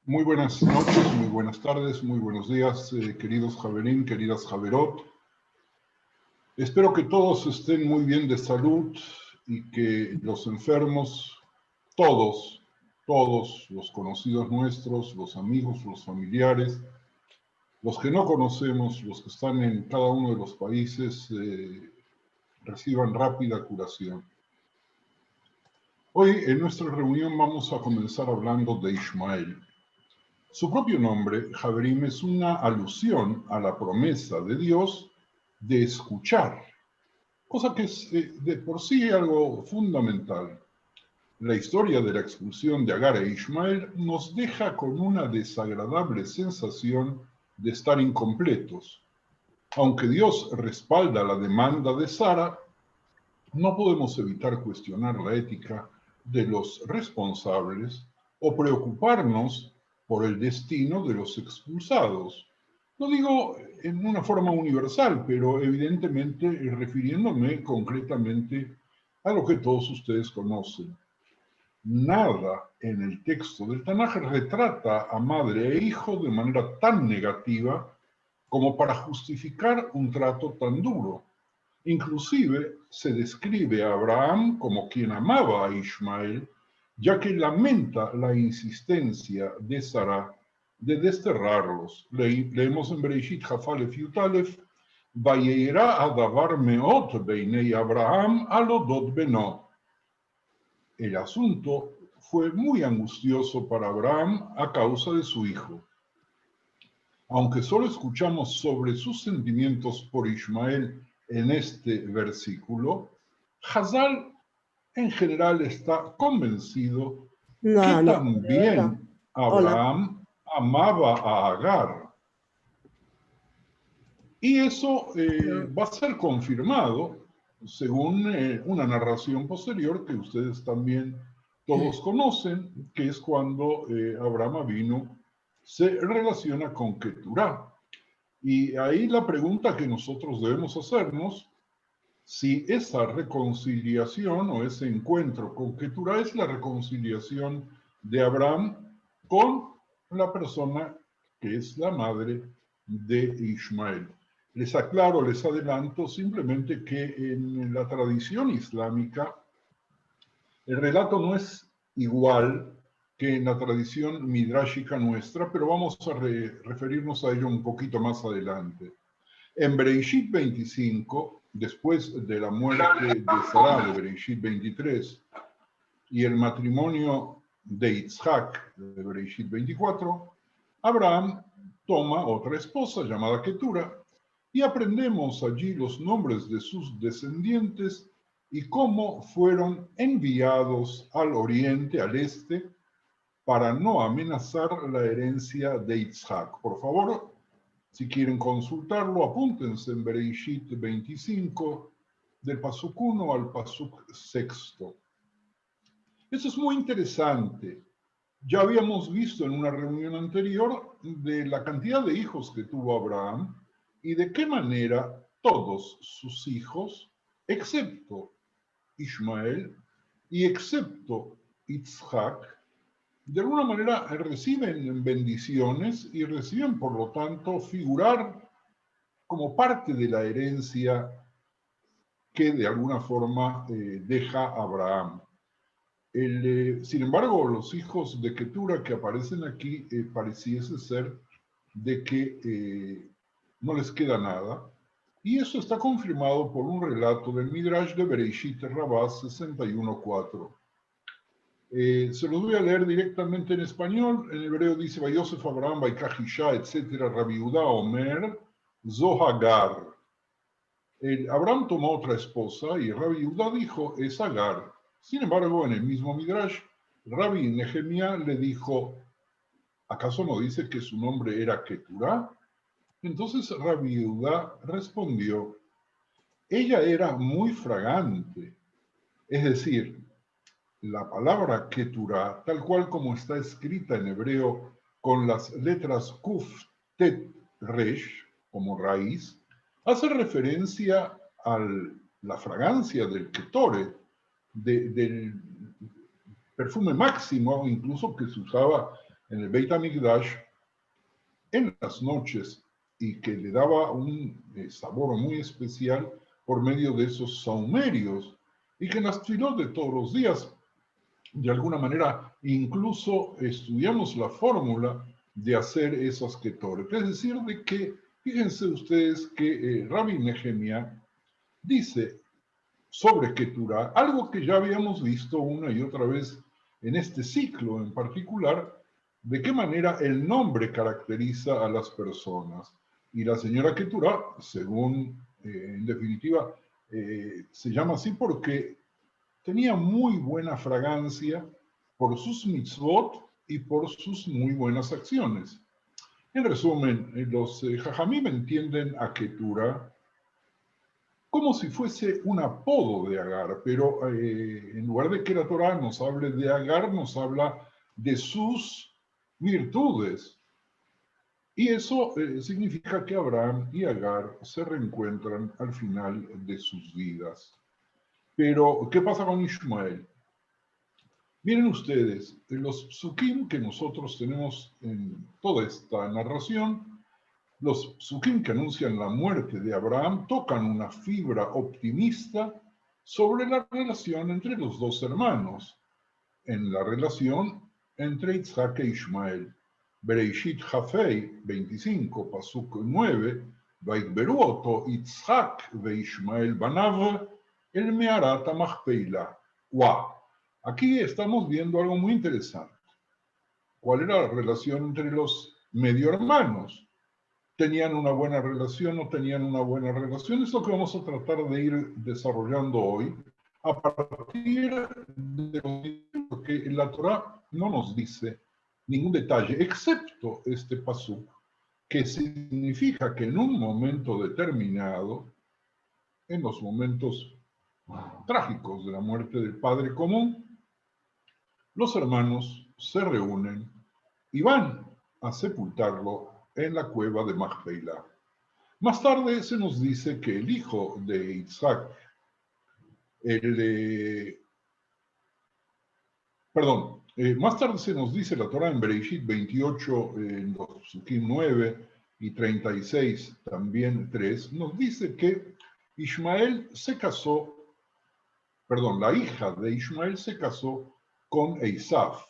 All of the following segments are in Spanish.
Muy buenas noches, muy buenas tardes, muy buenos días, queridos Javerín, queridas Javerot. Espero que todos estén muy bien de salud y que los enfermos, todos los conocidos nuestros, los amigos, los familiares, los que no conocemos, los que están en cada uno de los países, reciban rápida curación. Hoy en nuestra reunión vamos a comenzar hablando de Ishmael. Su propio nombre, Javerim, es una alusión a la promesa de Dios de escuchar, cosa que es de por sí algo fundamental. La historia de la expulsión de Agar e Ishmael nos deja con una desagradable sensación de estar incompletos. Aunque Dios respalda la demanda de Sara, no podemos evitar cuestionar la ética de los responsables o preocuparnos por el destino de los expulsados. Lo digo en una forma universal, pero evidentemente refiriéndome concretamente a lo que todos ustedes conocen. Nada en el texto del Tanaj retrata a madre e hijo de manera tan negativa como para justificar un trato tan duro. Inclusive se describe a Abraham como quien amaba a Ishmael, ya que lamenta la insistencia de Sara de desterrarlos. Leemos en Bereshit Jafalef Yutalef, Vayera adavar meot beinei Abraham alodot beno. El asunto fue muy angustioso para Abraham a causa de su hijo. Aunque solo escuchamos sobre sus sentimientos por Ishmael en este versículo, Hazal en general está convencido que también Abraham amaba a Agar. Y eso va a ser confirmado según una narración posterior que ustedes también todos conocen, que es cuando Abraham vino se relaciona con Keturá. Y ahí la pregunta que nosotros debemos hacernos, si esa reconciliación o ese encuentro con Keturá es la reconciliación de Abraham con la persona que es la madre de Ishmael. Les aclaro, les adelanto simplemente que en la tradición islámica el relato no es igual que en la tradición midrashica nuestra, pero vamos a referirnos a ello un poquito más adelante. En Bereshit 25, después de la muerte de Sarah de Bereshit 23 y el matrimonio de Yitzhak de Bereshit 24, Abraham toma otra esposa llamada Ketura y aprendemos allí los nombres de sus descendientes y cómo fueron enviados al oriente, al este, para no amenazar la herencia de Yitzhak. Por favor, si quieren consultarlo, apúntense en Bereshit 25, del pasuk 1 al pasuk 6. Eso es muy interesante. Ya habíamos visto en una reunión anterior de la cantidad de hijos que tuvo Abraham y de qué manera todos sus hijos, excepto Ishmael y excepto Yitzhak, de alguna manera reciben bendiciones y reciben, por lo tanto, figurar como parte de la herencia que de alguna forma deja Abraham. Sin embargo, los hijos de Ketura que aparecen aquí pareciese ser de que no les queda nada, y eso está confirmado por un relato del Midrash de Bereshit Rabbah 61.4. Se los voy a leer directamente en español. En hebreo dice, Vayosef Abraham, Vaikajisha, etc. Rabbi Yehuda Omer, Zohagar. Abraham tomó otra esposa y Rabbi Yehuda dijo, es Agar. Sin embargo, en el mismo Midrash, Rabbi Nehemia le dijo, ¿acaso no dice que su nombre era Keturá? Entonces Rabbi Yehuda respondió, ella era muy fragante, es decir, la palabra Keturá, tal cual como está escrita en hebreo con las letras Kuf, Tet, Resh, como raíz, hace referencia a la fragancia del Ketore, del perfume máximo, incluso que se usaba en el Beit HaMikdash en las noches y que le daba un sabor muy especial por medio de esos saumerios y que en las tefilot de todos los días, de alguna manera, incluso estudiamos la fórmula de hacer esas ketoret. Es decir, de que, fíjense ustedes que Rabbi Nehemia dice sobre Keturah, algo que ya habíamos visto una y otra vez en este ciclo en particular, de qué manera el nombre caracteriza a las personas. Y la señora Keturah, según, en definitiva, se llama así porque tenía muy buena fragancia por sus mitzvot y por sus muy buenas acciones. En resumen, los Jajamim entienden a Keturah como si fuese un apodo de Agar, pero en lugar de que la Torah nos hable de Agar, nos habla de sus virtudes. Y eso significa que Abraham y Agar se reencuentran al final de sus vidas. Pero, ¿qué pasa con Ishmael? Miren ustedes, los psukim que nosotros tenemos en toda esta narración, los psukim que anuncian la muerte de Abraham tocan una fibra optimista sobre la relación entre los dos hermanos, en la relación entre Isaac e Ishmael. Bereishit Hafei 25, Pasuk 9, Vaikberu oto Isaac ve Ishmael banav el mearat hamachpeila. ¡Wow! Aquí estamos viendo algo muy interesante. ¿Cuál era la relación entre los medio hermanos? ¿Tenían una buena relación? ¿No tenían una buena relación? Es lo que vamos a tratar de ir desarrollando hoy a partir de lo que la Torah no nos dice ningún detalle, excepto este pasuk, que significa que en un momento determinado, en los momentos trágicos de la muerte del padre común, los hermanos se reúnen y van a sepultarlo en la cueva de Macpeila. Más tarde se nos dice que el hijo de Isaac, más tarde se nos dice la Torah en Bereshit 28, en los Psukim 9 y 36, también 3, nos dice que Ismael se casó, la hija de Ismael se casó con Eisaf,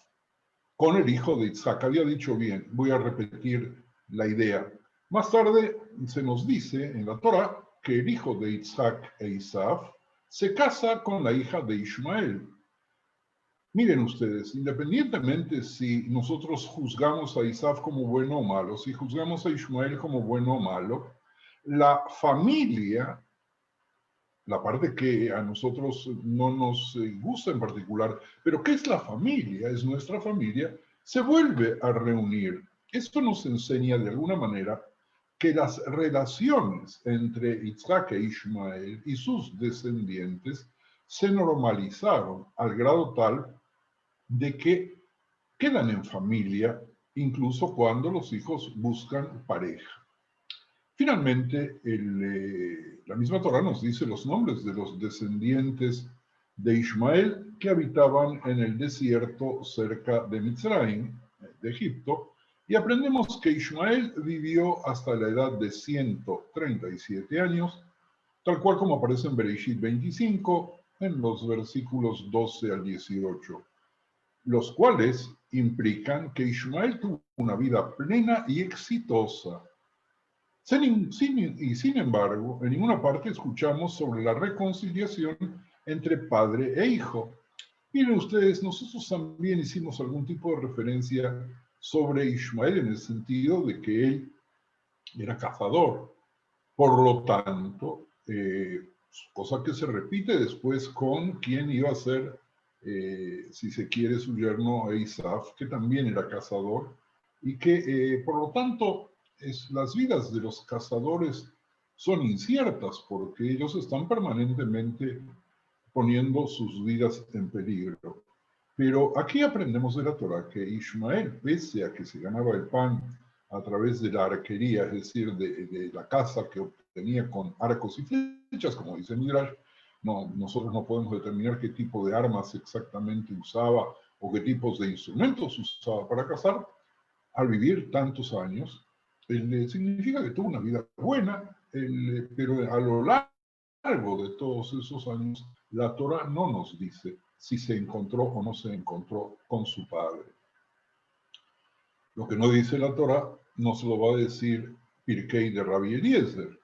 con el hijo de Isaac. Había dicho bien, voy a repetir la idea. Más tarde se nos dice en la Torah que el hijo de Isaac, Eisaf, se casa con la hija de Ismael. Miren ustedes, independientemente si nosotros juzgamos a Isaac como bueno o malo, si juzgamos a Ismael como bueno o malo, la familia, la parte que a nosotros no nos gusta en particular, pero ¿qué es la familia? Es nuestra familia, se vuelve a reunir. Esto nos enseña de alguna manera que las relaciones entre Isaac e Ismael y sus descendientes se normalizaron al grado tal de que quedan en familia incluso cuando los hijos buscan pareja. Finalmente, la misma Torah nos dice los nombres de los descendientes de Ismael que habitaban en el desierto cerca de Mitzrayim, de Egipto, y aprendemos que Ismael vivió hasta la edad de 137 años, tal cual como aparece en Bereshit 25, en los versículos 12 al 18, los cuales implican que Ismael tuvo una vida plena y exitosa. Sin embargo, en ninguna parte escuchamos sobre la reconciliación entre padre e hijo. Miren ustedes, nosotros también hicimos algún tipo de referencia sobre Ismael en el sentido de que él era cazador. Por lo tanto, cosa que se repite después con quien iba a ser, si se quiere, su yerno Eisaf, que también era cazador, y que, por lo tanto, las vidas de los cazadores son inciertas porque ellos están permanentemente poniendo sus vidas en peligro. Pero aquí aprendemos de la Torah que Ismael, pese a que se ganaba el pan a través de la arquería, es decir, de la caza que obtenía con arcos y flechas, como dice Midrash, nosotros no podemos determinar qué tipo de armas exactamente usaba o qué tipos de instrumentos usaba para cazar, al vivir tantos años, significa que tuvo una vida buena, pero a lo largo de todos esos años, la Torá no nos dice si se encontró o no se encontró con su padre. Lo que no dice la Torá nos lo va a decir Pirkei de Rabbi Eliezer,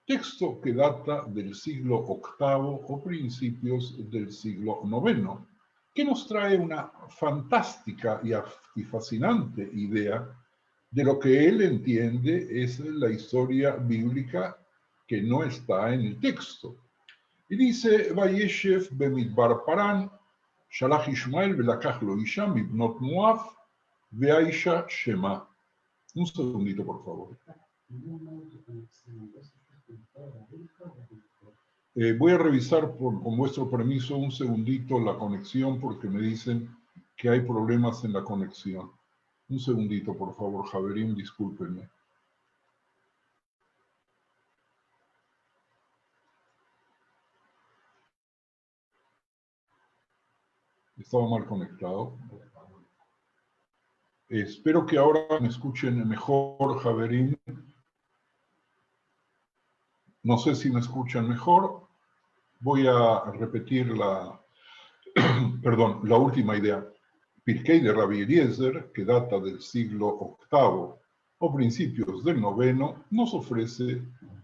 texto que data del siglo VIII o principios del siglo IX, que nos trae una fantástica y fascinante idea de lo que él entiende es la historia bíblica que no está en el texto. Y dice, Vayeshev bemidbar paran, shalach Ishmael velakach lo isha mibnot Moab, veaisha shema. Un segundito, por favor. Voy a revisar con vuestro permiso un segundito la conexión porque me dicen que hay problemas en la conexión. Un segundito, por favor, Javerín, discúlpenme. Estaba mal conectado. Espero que ahora me escuchen mejor, Javerín. No sé si me escuchan mejor. Voy a repetir perdón, la última idea. Pirkei de Rabbi Eliezer, que data del siglo VIII o principios del IX, nos ofrece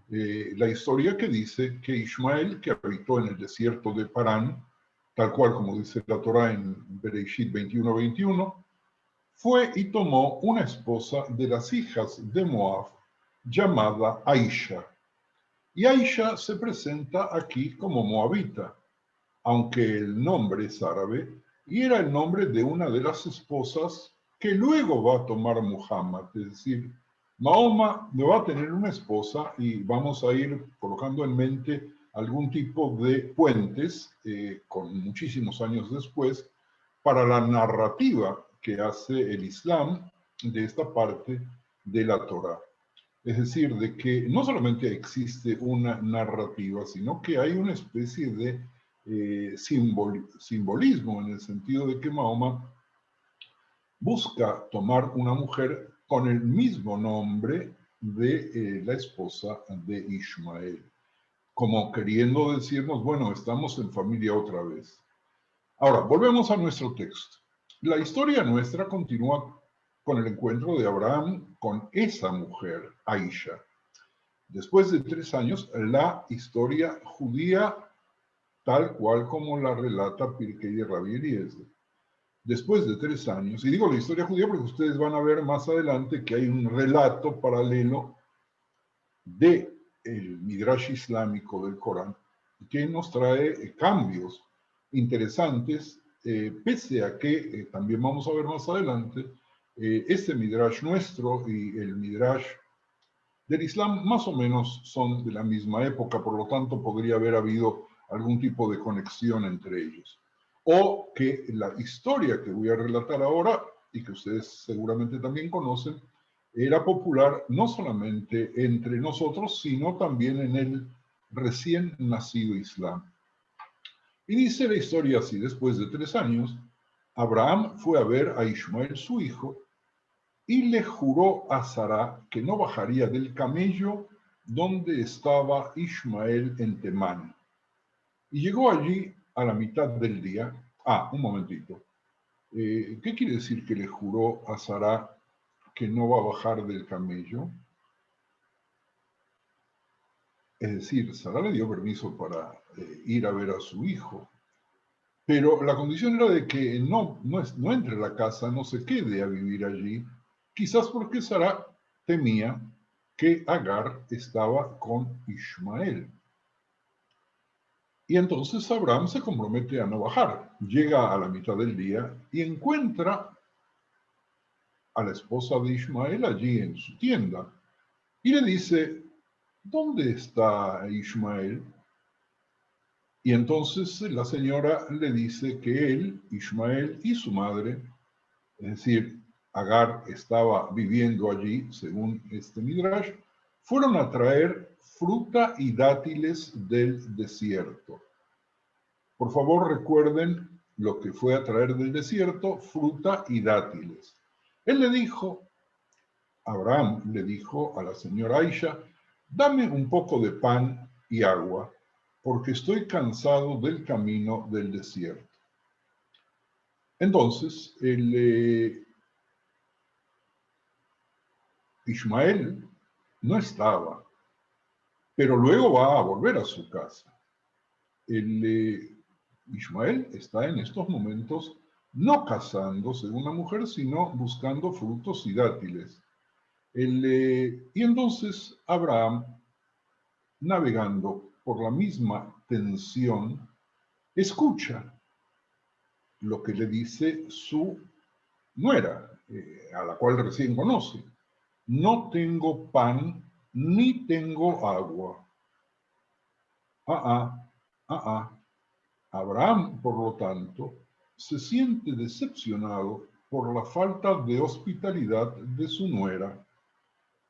la historia que dice que Ishmael, que habitó en el desierto de Parán, tal cual como dice la Torá en Bereshit 21:21, fue y tomó una esposa de las hijas de Moab, llamada Aisha. Y Aisha se presenta aquí como moabita, aunque el nombre es árabe, y era el nombre de una de las esposas que luego va a tomar Muhammad. Es decir, Mahoma no va a tener una esposa y vamos a ir colocando en mente algún tipo de puentes, con muchísimos años después, para la narrativa que hace el Islam de esta parte de la Torá. Es decir, de que no solamente existe una narrativa, sino que hay una especie de simbolismo en el sentido de que Mahoma busca tomar una mujer con el mismo nombre de la esposa de Ishmael, como queriendo decirnos, bueno, estamos en familia otra vez. Ahora, volvemos a nuestro texto. La historia nuestra continúa con el encuentro de Abraham con esa mujer, Aisha. Después de 3 años, la historia judía, tal cual como la relata Pirkei de Rabbi Eliezer. Después de 3 años, y digo la historia judía porque ustedes van a ver más adelante que hay un relato paralelo del Midrash islámico del Corán que nos trae cambios interesantes, pese a que también vamos a ver más adelante, este Midrash nuestro y el Midrash del Islam más o menos son de la misma época, por lo tanto podría haber habido algún tipo de conexión entre ellos. O que la historia que voy a relatar ahora, y que ustedes seguramente también conocen, era popular no solamente entre nosotros, sino también en el recién nacido Islam. Y dice la historia así: después de 3 años, Abraham fue a ver a Ishmael su hijo, y le juró a Sara que no bajaría del camello donde estaba Ishmael en Temán. Y llegó allí a la mitad del día. Un momentito. ¿Qué quiere decir que le juró a Sara que no va a bajar del camello? Es decir, Sara le dio permiso para ir a ver a su hijo. Pero la condición era de que no entre a la casa, no se quede a vivir allí, quizás porque Sara temía que Agar estaba con Ishmael. Y entonces Abraham se compromete a no bajar. Llega a la mitad del día y encuentra a la esposa de Ishmael allí en su tienda. Y le dice, ¿dónde está Ishmael? Y entonces la señora le dice que él, Ishmael y su madre, es decir, Agar estaba viviendo allí, según este Midrash, fueron a traer fruta y dátiles del desierto. Por favor, recuerden lo que fue a traer del desierto, fruta y dátiles. Él le dijo, Abraham le dijo a la señora Aisha, dame un poco de pan y agua, porque estoy cansado del camino del desierto. Entonces, Ismael no estaba, pero luego va a volver a su casa. Ismael está en estos momentos no cazándose una mujer, sino buscando frutos y dátiles. Y entonces Abraham, navegando por la misma tensión, escucha lo que le dice su nuera, a la cual recién conoce. No tengo pan ni tengo agua. Abraham, por lo tanto, se siente decepcionado por la falta de hospitalidad de su nuera,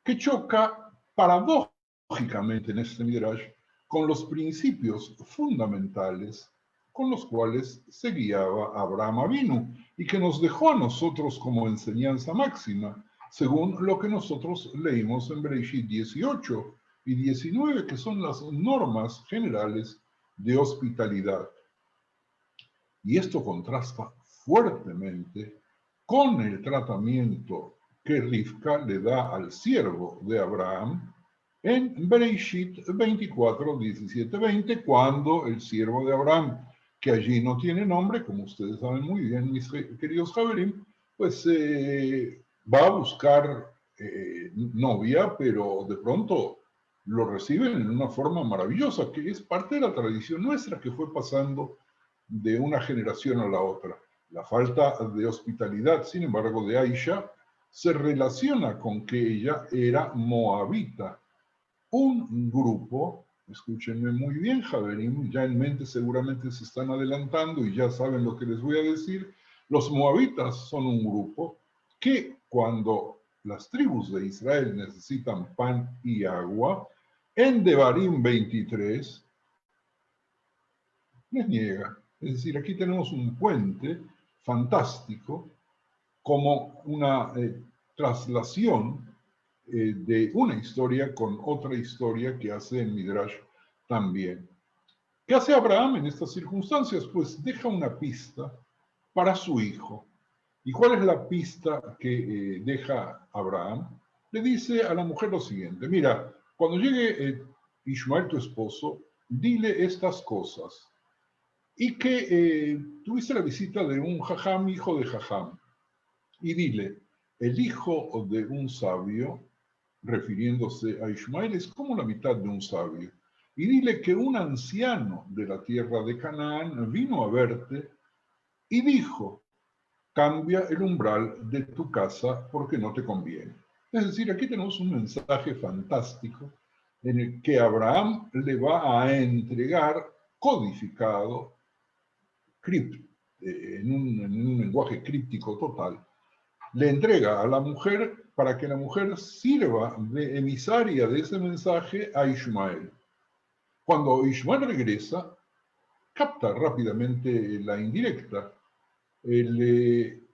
que choca paradójicamente en este Midrash con los principios fundamentales con los cuales se guiaba Abraham Avinu y que nos dejó a nosotros como enseñanza máxima, según lo que nosotros leímos en Bereshit 18 y 19, que son las normas generales de hospitalidad. Y esto contrasta fuertemente con el tratamiento que Rivka le da al siervo de Abraham en Bereshit 24, 17, 20, cuando el siervo de Abraham, que allí no tiene nombre, como ustedes saben muy bien, mis queridos Javerim, pues va a buscar novia, pero de pronto lo reciben en una forma maravillosa, que es parte de la tradición nuestra que fue pasando de una generación a la otra. La falta de hospitalidad, sin embargo, de Aisha se relaciona con que ella era moabita, un grupo, escúchenme muy bien, Javerim, ya en mente seguramente se están adelantando y ya saben lo que les voy a decir. Los moabitas son un grupo que cuando las tribus de Israel necesitan pan y agua, en Devarim 23 les niega. Es decir, aquí tenemos un puente fantástico como una traslación de una historia con otra historia que hace el Midrash también. ¿Qué hace Abraham en estas circunstancias? Pues deja una pista para su hijo. ¿Y cuál es la pista que deja Abraham? Le dice a la mujer lo siguiente, mira, cuando llegue Ismael tu esposo, dile estas cosas. Y que tuviste la visita de un jajam, hijo de jajam, y dile, el hijo de un sabio, refiriéndose a Ismael, es como la mitad de un sabio. Y dile que un anciano de la tierra de Canaán vino a verte y dijo, cambia el umbral de tu casa porque no te conviene. Es decir, aquí tenemos un mensaje fantástico en el que Abraham le va a entregar codificado en un lenguaje críptico total, le entrega a la mujer para que la mujer sirva de emisaria de ese mensaje a Ismael. Cuando Ismael regresa, capta rápidamente la indirecta. Él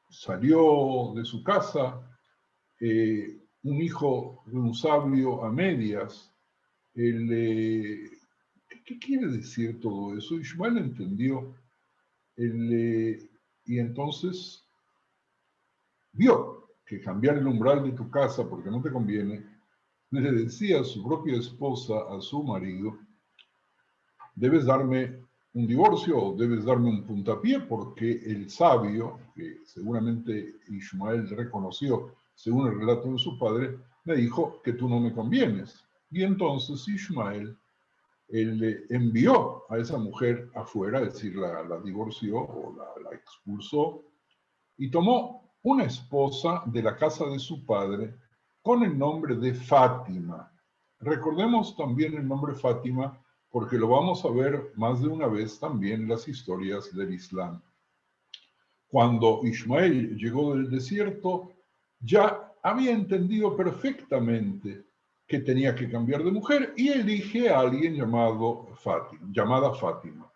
salió de su casa, un hijo de un sabio a medias. ¿Qué quiere decir todo eso? Ismael entendió. Y entonces vio que cambiar el umbral de tu casa porque no te conviene, le decía a su propia esposa, a su marido, debes darme un divorcio o debes darme un puntapié porque el sabio, que seguramente Ismael reconoció según el relato de su padre, me dijo que tú no me convienes. Y entonces Ismael, él le envió a esa mujer afuera, es decir, la divorció o la expulsó, y tomó una esposa de la casa de su padre con el nombre de Fátima. Recordemos también el nombre Fátima porque lo vamos a ver más de una vez también en las historias del Islam. Cuando Ismael llegó del desierto, ya había entendido perfectamente que tenía que cambiar de mujer y elige a alguien llamada Fátima.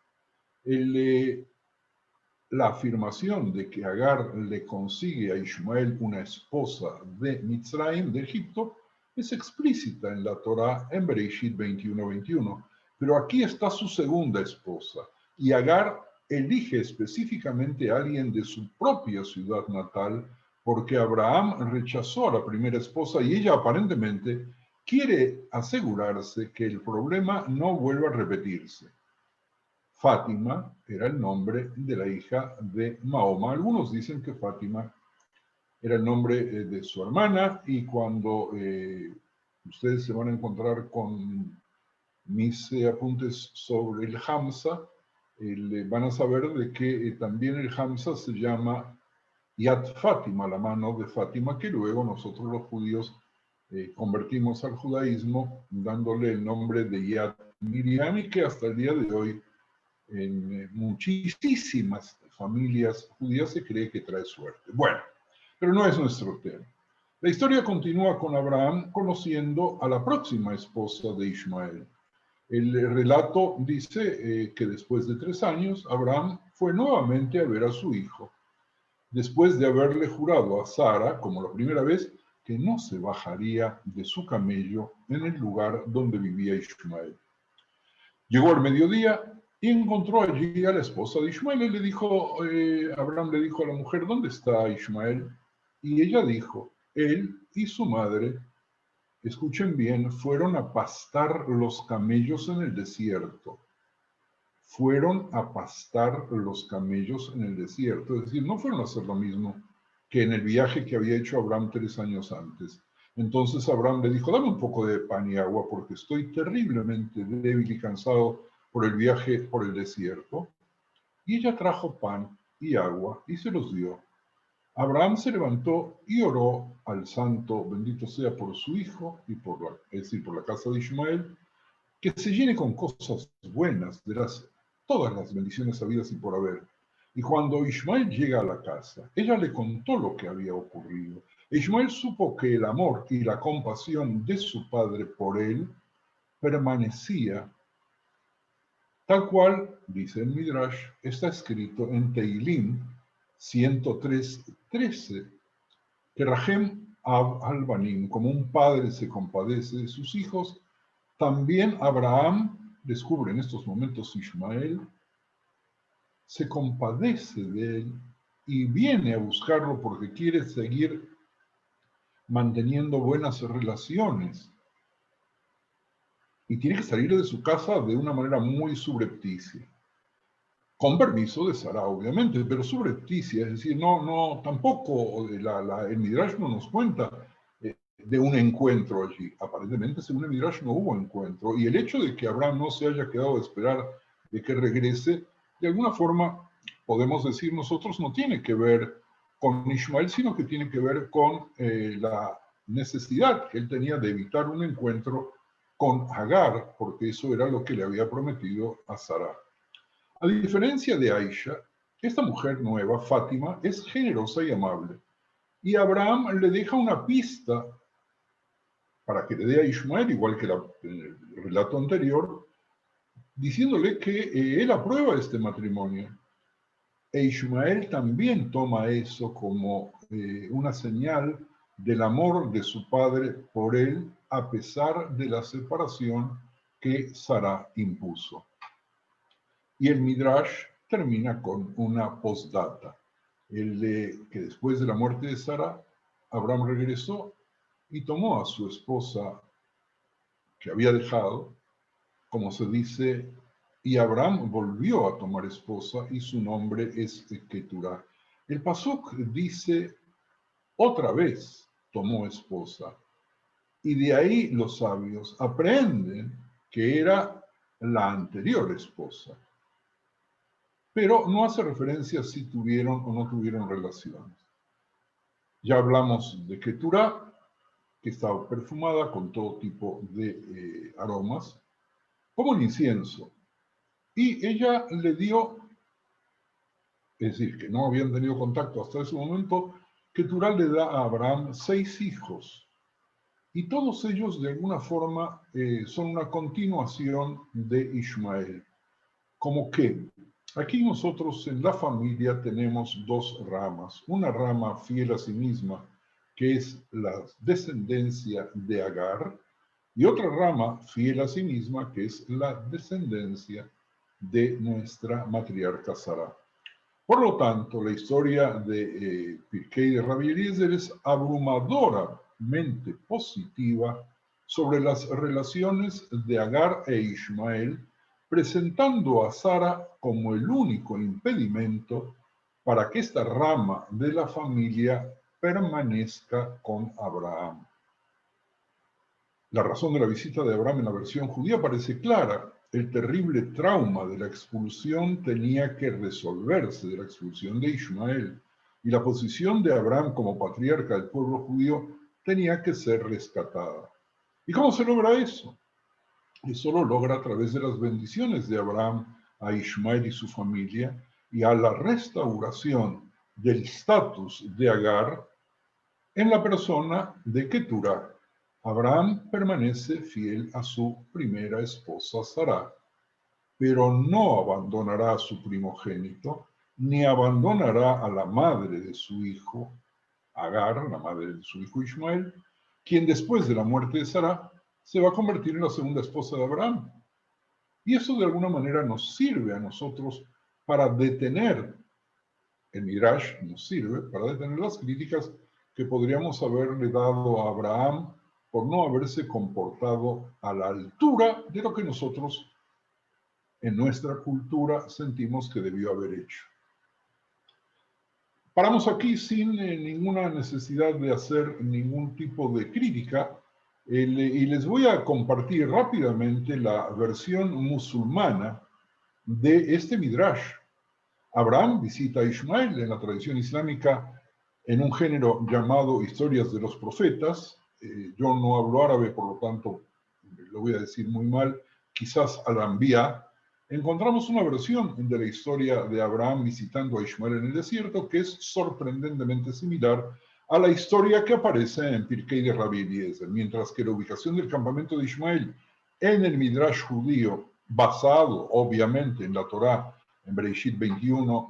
la afirmación de que Agar le consigue a Ismael una esposa de Mitzrayim, de Egipto, es explícita en la Torá en Bereshit 21:21. Pero aquí está su segunda esposa, y Agar elige específicamente a alguien de su propia ciudad natal, porque Abraham rechazó a la primera esposa y ella aparentemente quiere asegurarse que el problema no vuelva a repetirse. Fátima era el nombre de la hija de Mahoma. Algunos dicen que Fátima era el nombre de su hermana, y cuando ustedes se van a encontrar con mis apuntes sobre el Hamza, van a saber de que también el Hamza se llama Yad Fátima, la mano de Fátima, que luego nosotros los judíos convertimos al judaísmo dándole el nombre de Yad Miriam, y que hasta el día de hoy en muchísimas familias judías se cree que trae suerte. Bueno, pero no es nuestro tema. La historia continúa con Abraham conociendo a la próxima esposa de Ismael. El relato dice que después de 3 años, Abraham fue nuevamente a ver a su hijo, después de haberle jurado a Sara, como la primera vez, que no se bajaría de su camello en el lugar donde vivía Ismael. Llegó al mediodía y encontró allí a la esposa de Ismael. Abraham le dijo a la mujer, ¿dónde está Ismael? Y ella dijo, él y su madre, escuchen bien, fueron a pastar los camellos en el desierto. Fueron a pastar los camellos en el desierto. Es decir, no fueron a hacer lo mismo que en el viaje que había hecho Abraham 3 años antes. Entonces Abraham le dijo, dame un poco de pan y agua porque estoy terriblemente débil y cansado por el viaje por el desierto. Y ella trajo pan y agua y se los dio. Abraham se levantó y oró al santo, bendito sea por su hijo, y es decir, por la casa de Ismael, que se llene con cosas buenas de todas las bendiciones habidas y por haber. Y cuando Ismael llega a la casa, ella le contó lo que había ocurrido. Ismael supo que el amor y la compasión de su padre por él permanecía, tal cual, dice el Midrash, está escrito en Teilim 103:13, que Rahem Ab al-Banim, como un padre se compadece de sus hijos, también Abraham, descubre en estos momentos Ismael, se compadece de él y viene a buscarlo porque quiere seguir manteniendo buenas relaciones. Y tiene que salir de su casa de una manera muy subrepticia. Con permiso de Sara, obviamente, pero subrepticia, es decir, tampoco el Midrash no nos cuenta de un encuentro allí. Aparentemente, según el Midrash, no hubo encuentro. Y el hecho de que Abraham no se haya quedado a esperar de que regrese, de alguna forma, podemos decir nosotros, no tiene que ver con Ismael, sino que tiene que ver con la necesidad que él tenía de evitar un encuentro con Agar, porque eso era lo que le había prometido a Sara. A diferencia de Aisha, esta mujer nueva, Fátima, es generosa y amable. Y Abraham le deja una pista para que le dé a Ismael, igual que el relato anterior, diciéndole que él aprueba este matrimonio. E Ismael también toma eso como una señal del amor de su padre por él, a pesar de la separación que Sara impuso. Y el Midrash termina con una postdata, que después de la muerte de Sara, Abraham regresó y tomó a su esposa que había dejado, como se dice, y Abraham volvió a tomar esposa y su nombre es Keturah. El Pasuk dice, otra vez tomó esposa. Y de ahí los sabios aprenden que era la anterior esposa. Pero no hace referencia a si tuvieron o no tuvieron relaciones. Ya hablamos de Keturah, que estaba perfumada con todo tipo de aromas, como el incienso. Y ella le dio, es decir, que no habían tenido contacto hasta ese momento, Keturah le da a Abraham 6 hijos. Y todos ellos, de alguna forma, son una continuación de Ismael. ¿Cómo qué? Aquí nosotros en la familia tenemos dos ramas. Una rama fiel a sí misma, que es la descendencia de Agar, y otra rama fiel a sí misma, que es la descendencia de nuestra matriarca Sara. Por lo tanto, la historia de Pirkei de Rabbi Eliezer es abrumadoramente positiva sobre las relaciones de Agar e Ismael, presentando a Sara como el único impedimento para que esta rama de la familia permanezca con Abraham. La razón de la visita de Abraham en la versión judía parece clara. El terrible trauma de la expulsión tenía que resolverse, de la expulsión de Ismael, y la posición de Abraham como patriarca del pueblo judío tenía que ser rescatada. ¿Y cómo se logra eso? Eso lo logra a través de las bendiciones de Abraham a Ismael y su familia y a la restauración del estatus de Agar en la persona de Keturah. Abraham permanece fiel a su primera esposa Sara, pero no abandonará a su primogénito, ni abandonará a la madre de su hijo, Agar, la madre de su hijo Ismael, quien después de la muerte de Sara se va a convertir en la segunda esposa de Abraham. Y eso de alguna manera nos sirve a nosotros para detener, el Midrash nos sirve para detener las críticas que podríamos haberle dado a Abraham por no haberse comportado a la altura de lo que nosotros en nuestra cultura sentimos que debió haber hecho. Paramos aquí sin ninguna necesidad de hacer ningún tipo de crítica y les voy a compartir rápidamente la versión musulmana de este Midrash. Abraham visita a Ismael en la tradición islámica en un género llamado Historias de los Profetas. Yo no hablo árabe, por lo tanto lo voy a decir muy mal, quizás al-Anbiya. Encontramos una versión de la historia de Abraham visitando a Ismael en el desierto que es sorprendentemente similar a la historia que aparece en Pirkei de Rabbi Eliezer, mientras que la ubicación del campamento de Ismael en el Midrash judío, basado obviamente en la Torá, en Bereshit 21,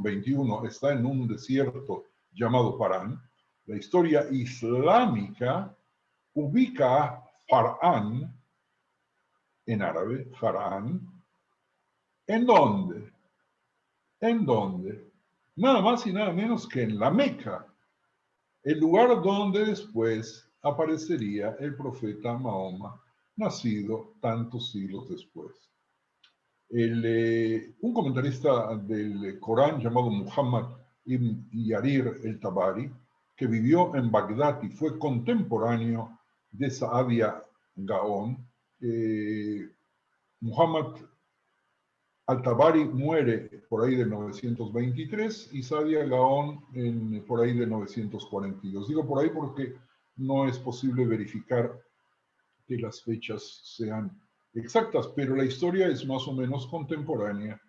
está en un desierto llamado Parán. La historia islámica ubica a Farán, en árabe, Farán, ¿en dónde? ¿En dónde? Nada más y nada menos que en la Meca, el lugar donde después aparecería el profeta Mahoma, nacido tantos siglos después. Un comentarista del Corán llamado Muhammad ibn Yarir el-Tabari, que vivió en Bagdad y fue contemporáneo de Saadia Gaon, Muhammad al-Tabari muere por ahí de 923 y Saadia Gaon por ahí de 942. Digo por ahí porque no es posible verificar que las fechas sean exactas, pero la historia es más o menos contemporánea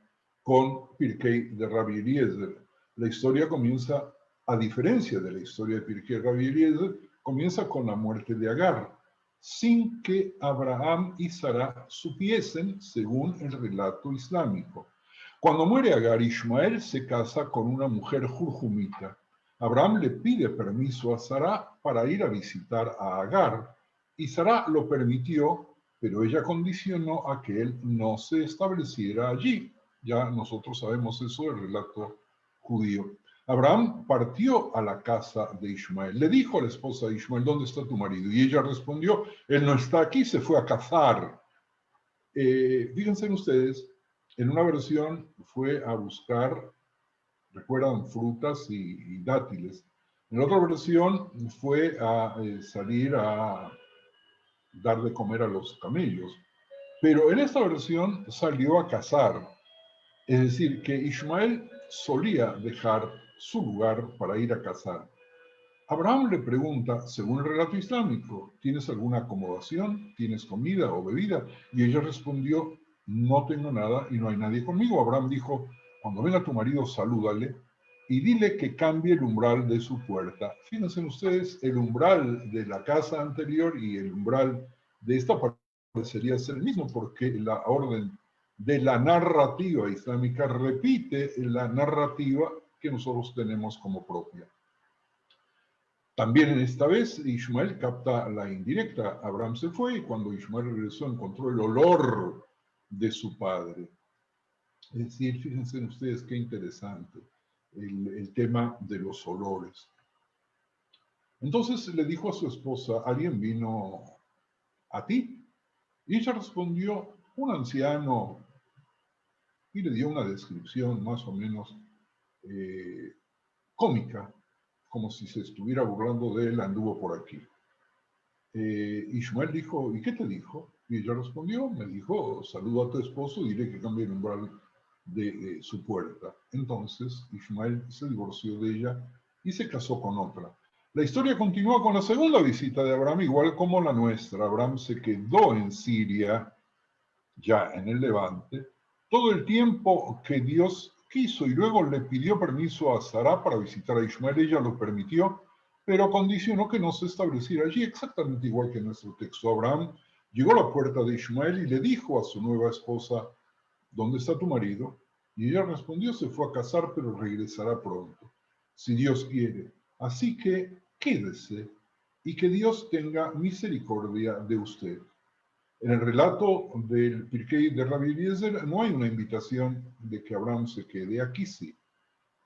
con Pirkei de Rabbi Eliezer. La historia comienza, a diferencia de la historia de Pirkei de Rabbi Eliezer, comienza con la muerte de Agar, sin que Abraham y Sara supiesen, según el relato islámico. Cuando muere Agar, Ismael se casa con una mujer jurjumita. Abraham le pide permiso a Sara para ir a visitar a Agar, y Sara lo permitió, pero ella condicionó a que él no se estableciera allí. Ya nosotros sabemos eso del relato judío. Abraham partió a la casa de Ismael. Le dijo a la esposa de Ismael, ¿dónde está tu marido? Y ella respondió, él no está aquí, se fue a cazar. Fíjense ustedes, en una versión fue a buscar, recuerdan, frutas y dátiles. En la otra versión fue a salir a dar de comer a los camellos. Pero en esta versión salió a cazar. Es decir, que Ismael solía dejar su lugar para ir a cazar. Abraham le pregunta, según el relato islámico, ¿tienes alguna acomodación? ¿Tienes comida o bebida? Y ella respondió, no tengo nada y no hay nadie conmigo. Abraham dijo, cuando venga tu marido, salúdale y dile que cambie el umbral de su puerta. Fíjense ustedes, el umbral de la casa anterior y el umbral de esta parecería ser el mismo, porque la orden de la narrativa islámica repite la narrativa que nosotros tenemos como propia. También en esta vez Ishmael capta la indirecta. Abraham se fue y cuando Ishmael regresó encontró el olor de su padre. Es decir, fíjense ustedes qué interesante el tema de los olores. Entonces le dijo a su esposa, ¿alguien vino a ti? Y ella respondió, un anciano, y le dio una descripción más o menos cómica, como si se estuviera burlando de él, anduvo por aquí. Ishmael dijo, ¿y qué te dijo? Y ella respondió, me dijo, saluda a tu esposo, dile que cambie el umbral de su puerta. Entonces Ishmael se divorció de ella y se casó con otra. La historia continúa con la segunda visita de Abraham, igual como la nuestra. Abraham se quedó en Siria, ya en el Levante, todo el tiempo que Dios quiso, y luego le pidió permiso a Sara para visitar a Ishmael. Ella lo permitió, pero condicionó que no se estableciera allí, exactamente igual que en nuestro texto. Abraham llegó a la puerta de Ishmael y le dijo a su nueva esposa, ¿dónde está tu marido? Y ella respondió, se fue a casar, pero regresará pronto, si Dios quiere. Así que quédese y que Dios tenga misericordia de usted. En el relato del Pirkei de Rabbi Eliezer no hay una invitación de que Abraham se quede. Aquí sí.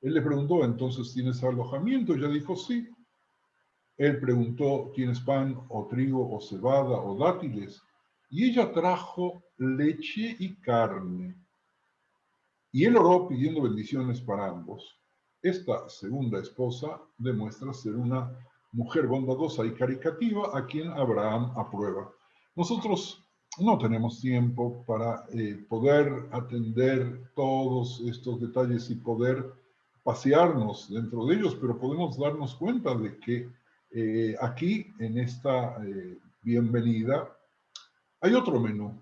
Él le preguntó, ¿entonces tienes alojamiento? Ella dijo, sí. Él preguntó, ¿tienes pan o trigo o cebada o dátiles? Y ella trajo leche y carne. Y él oró pidiendo bendiciones para ambos. Esta segunda esposa demuestra ser una mujer bondadosa y caritativa a quien Abraham aprueba. Nosotros no tenemos tiempo para poder atender todos estos detalles y poder pasearnos dentro de ellos, pero podemos darnos cuenta de que aquí, en esta bienvenida, hay otro menú.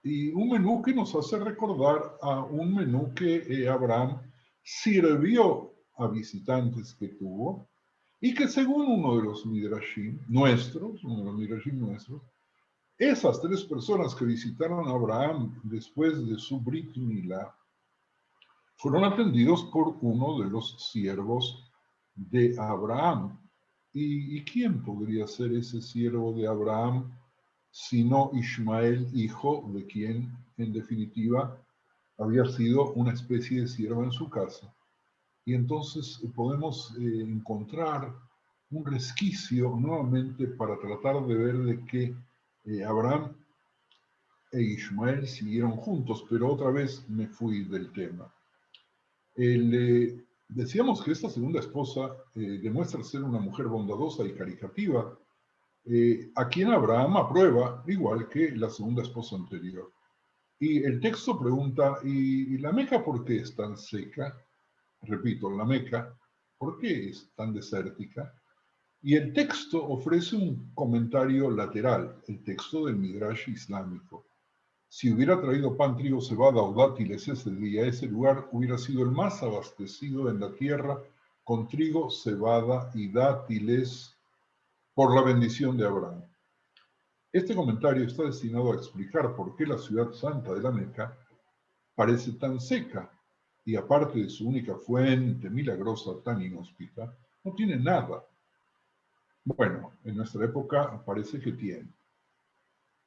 Y un menú que nos hace recordar a un menú que Abraham sirvió a visitantes que tuvo y que según uno de los midrashim nuestros, esas tres personas que visitaron a Abraham después de su Brit Milá fueron atendidos por uno de los siervos de Abraham. ¿Y quién podría ser ese siervo de Abraham sino Ishmael, hijo de quien, en definitiva, había sido una especie de sierva en su casa? Y entonces podemos encontrar un resquicio nuevamente para tratar de ver de que Abraham e Ishmael siguieron juntos, pero otra vez me fui del tema. Decíamos que esta segunda esposa demuestra ser una mujer bondadosa y caritativa, a quien Abraham aprueba, igual que la segunda esposa anterior. Y el texto pregunta, ¿y la Meca por qué es tan seca? Repito, la Meca, ¿por qué es tan desértica? Y el texto ofrece un comentario lateral, el texto del Midrash islámico. Si hubiera traído pan, trigo, cebada o dátiles ese día, ese lugar hubiera sido el más abastecido en la tierra con trigo, cebada y dátiles por la bendición de Abraham. Este comentario está destinado a explicar por qué la ciudad santa de la Meca parece tan seca y aparte de su única fuente milagrosa tan inhóspita, no tiene nada. Bueno, en nuestra época parece que tiene,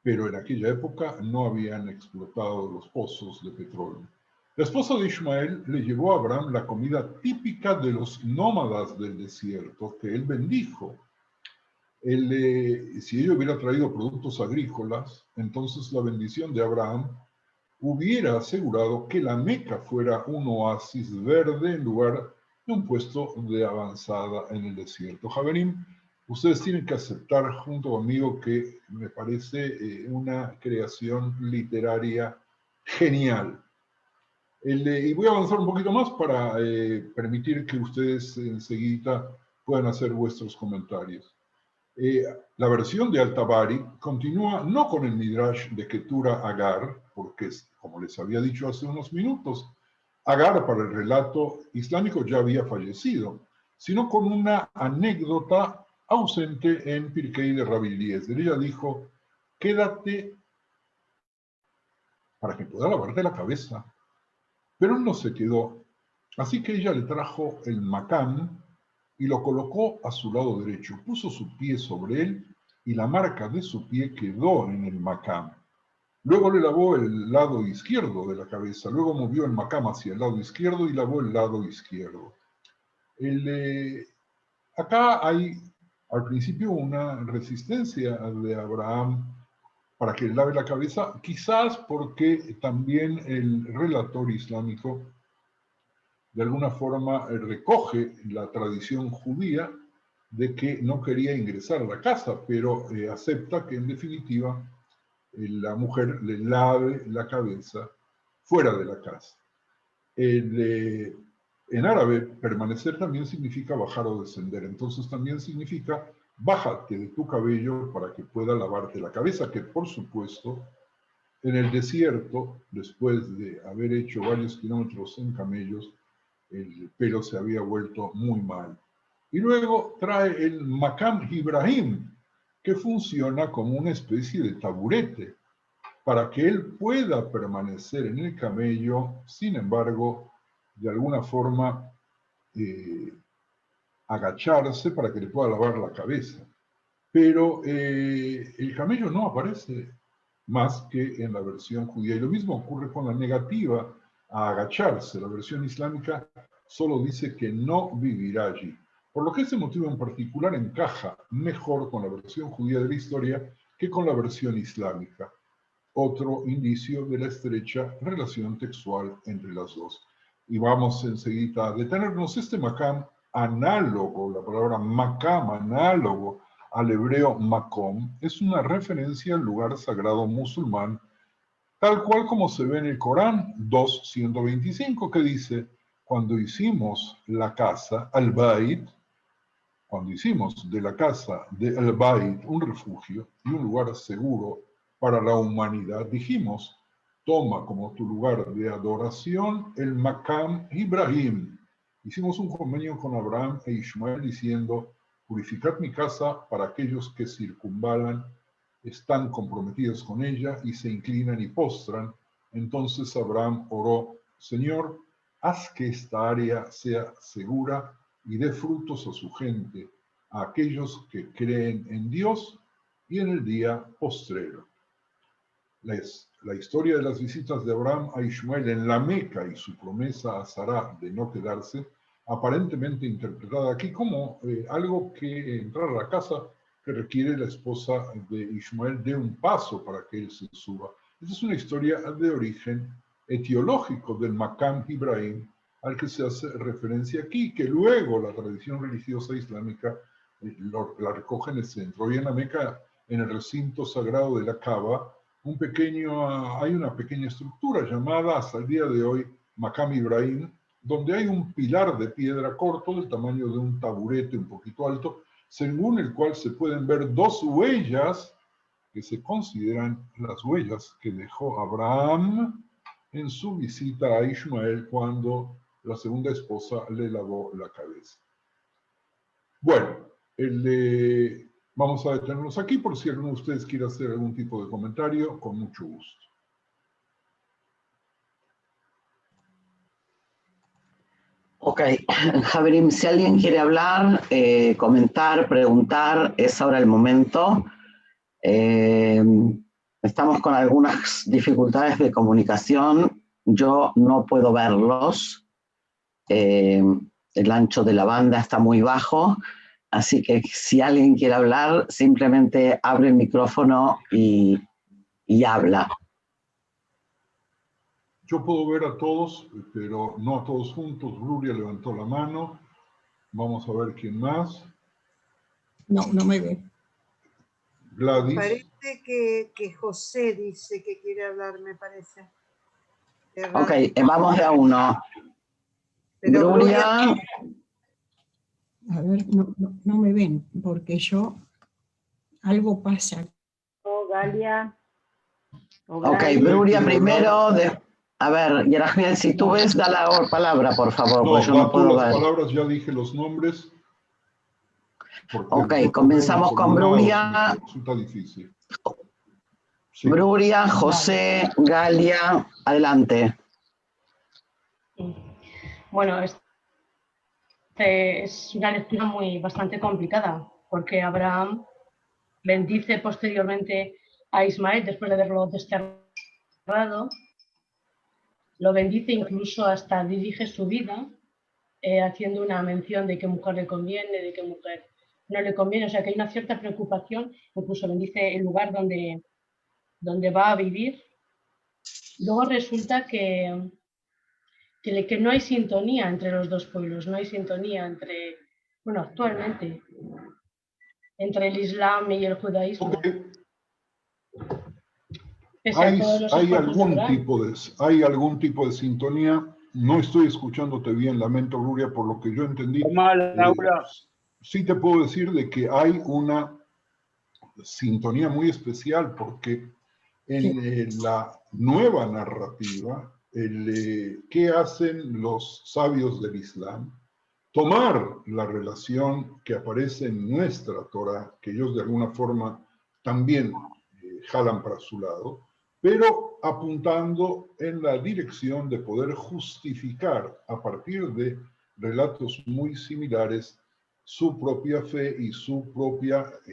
pero en aquella época no habían explotado los pozos de petróleo. La esposa de Ishmael le llevó a Abraham la comida típica de los nómadas del desierto que él bendijo. Si ella hubiera traído productos agrícolas, entonces la bendición de Abraham hubiera asegurado que la Meca fuera un oasis verde en lugar de un puesto de avanzada en el desierto. Javerim, ustedes tienen que aceptar junto conmigo que me parece una creación literaria genial. Y voy a avanzar un poquito más para permitir que ustedes enseguida puedan hacer vuestros comentarios. La versión de Al-Tabari continúa no con el Midrash de Ketura Agar, porque, como les había dicho hace unos minutos, Agar para el relato islámico ya había fallecido, sino con una anécdota ausente en Pirkei de Rabbi Eliezer. Ella dijo, quédate para que pueda lavarte la cabeza. Pero él no se quedó, así que ella le trajo el macam y lo colocó a su lado derecho, puso su pie sobre él y la marca de su pie quedó en el macam. Luego le lavó el lado izquierdo de la cabeza, luego movió el macam hacia el lado izquierdo y lavó el lado izquierdo. Acá hay al principio una resistencia de Abraham para que le lave la cabeza, quizás porque también el relator islámico de alguna forma recoge la tradición judía de que no quería ingresar a la casa, pero acepta que en definitiva la mujer le lave la cabeza fuera de la casa. En árabe, permanecer también significa bajar o descender, entonces también significa bájate de tu cabello para que pueda lavarte la cabeza, que por supuesto en el desierto, después de haber hecho varios kilómetros en camellos, el pelo se había vuelto muy mal. Y luego trae el Makam Ibrahim, que funciona como una especie de taburete, para que él pueda permanecer en el camello, sin embargo, de alguna forma agacharse para que le pueda lavar la cabeza. Pero el camello no aparece más que en la versión judía. Y lo mismo ocurre con la negativa a agacharse. La versión islámica solo dice que no vivirá allí. Por lo que ese motivo en particular encaja mejor con la versión judía de la historia que con la versión islámica. Otro indicio de la estrecha relación textual entre las dos. Y vamos enseguida a detenernos. Este makam análogo, la palabra makam, análogo al hebreo makom, es una referencia al lugar sagrado musulmán, tal cual como se ve en el Corán 2:125, que dice, cuando hicimos la casa, al-Bait, cuando hicimos de la casa de al-Bait un refugio y un lugar seguro para la humanidad, dijimos, toma como tu lugar de adoración el Makam Ibrahim. Hicimos un convenio con Abraham e Ismael diciendo, purificad mi casa para aquellos que circunvalan, están comprometidos con ella y se inclinan y postran. Entonces Abraham oró, Señor, haz que esta área sea segura y dé frutos a su gente, a aquellos que creen en Dios y en el día postrero. La historia de las visitas de Abraham a Ismael en la Meca y su promesa a Sará de no quedarse, aparentemente interpretada aquí como algo que entrar a la casa que requiere la esposa de Ismael dé un paso para que él se suba. Esta es una historia de origen etiológico del Makam Ibrahim, al que se hace referencia aquí, que luego la tradición religiosa islámica la recoge en el centro. Hoy en la Meca, en el recinto sagrado de la Kaaba, hay una pequeña estructura llamada hasta el día de hoy Makam Ibrahim, donde hay un pilar de piedra corto del tamaño de un taburete un poquito alto, según el cual se pueden ver dos huellas que se consideran las huellas que dejó Abraham en su visita a Ismael cuando la segunda esposa le lavó la cabeza. Bueno, vamos a detenernos aquí por si alguno de ustedes quiere hacer algún tipo de comentario, con mucho gusto. Ok, Javerim, si alguien quiere hablar, comentar, preguntar, es ahora el momento. Estamos con algunas dificultades de comunicación. Yo no puedo verlos. El ancho de la banda está muy bajo. Así que si alguien quiere hablar, simplemente abre el micrófono y habla. Yo puedo ver a todos, pero no a todos juntos. Gloria levantó la mano. Vamos a ver quién más. No me ve. Gladys. Parece que José dice que quiere hablar, me parece. Ok, vamos de a uno. Pero Gloria. A ver, no me ven, porque algo pasa. Galia. Ok, Bruria primero. A ver, Yerahmiel, si tú ves, da la palabra, por favor, No, porque yo no puedo ver. las palabras, ya dije los nombres. Ok, comenzamos con Bruria. Resulta difícil. Sí. Bruria, José, Galia, adelante. Bueno, es una lectura bastante complicada, porque Abraham bendice posteriormente a Ismael después de haberlo desterrado, lo bendice, incluso hasta dirige su vida, haciendo una mención de qué mujer le conviene, de qué mujer no le conviene, o sea que hay una cierta preocupación, incluso bendice el lugar donde va a vivir. Luego resulta que no hay sintonía entre los dos pueblos, no hay sintonía actualmente, entre el Islam y el judaísmo. Okay. ¿Hay algún tipo de sintonía? No estoy escuchándote bien, lamento, Bruria, por lo que yo entendí. Sí te puedo decir de que hay una sintonía muy especial, porque en la nueva narrativa, ¿qué hacen los sabios del Islam? Tomar la relación que aparece en nuestra Torah, que ellos de alguna forma también jalan para su lado, pero apuntando en la dirección de poder justificar a partir de relatos muy similares su propia fe y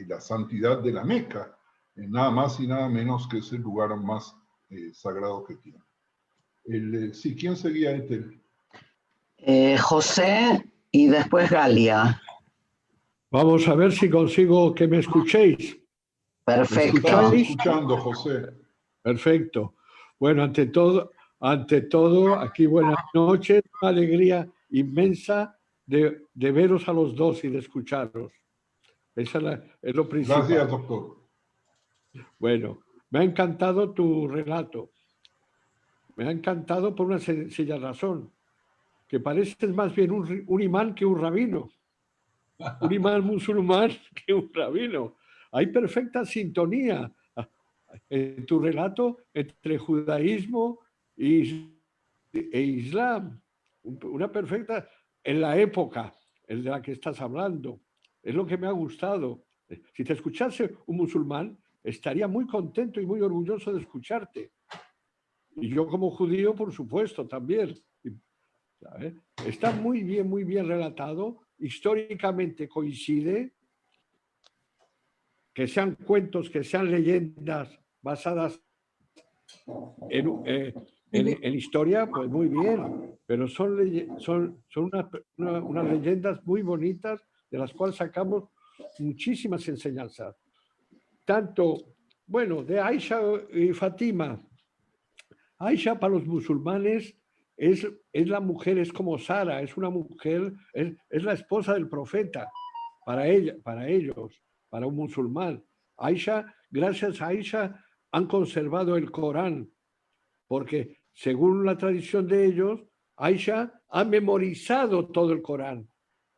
la santidad de la Meca, nada más y nada menos que es el lugar más sagrado que tiene. Sí, ¿quién seguía, Etel? José y después Galia. Vamos a ver si consigo que me escuchéis. Perfecto. Estamos escuchando, José. Perfecto. Bueno, ante todo, aquí buenas noches, una alegría inmensa de veros a los dos y de escucharos. Esa es lo principal. Gracias, doctor. Bueno, me ha encantado tu relato. Me ha encantado por una sencilla razón, que pareces más bien un imán que un rabino. Un imán musulmán que un rabino. Hay perfecta sintonía en tu relato entre judaísmo e islam. Una perfecta en la época de la que estás hablando. Es lo que me ha gustado. Si te escuchase un musulmán, estaría muy contento y muy orgulloso de escucharte. Y yo como judío, por supuesto, también. ¿Sabes? Está muy bien relatado. Históricamente coincide, que sean cuentos, que sean leyendas basadas en historia, pues muy bien, pero son unas leyendas muy bonitas de las cuales sacamos muchísimas enseñanzas. Tanto, bueno, de Aisha y Fatima. Aisha para los musulmanes es la mujer, es como Sara, es una mujer, es la esposa del profeta para ellos, para un musulmán. Aisha, gracias a Aisha, han conservado el Corán, porque según la tradición de ellos, Aisha ha memorizado todo el Corán.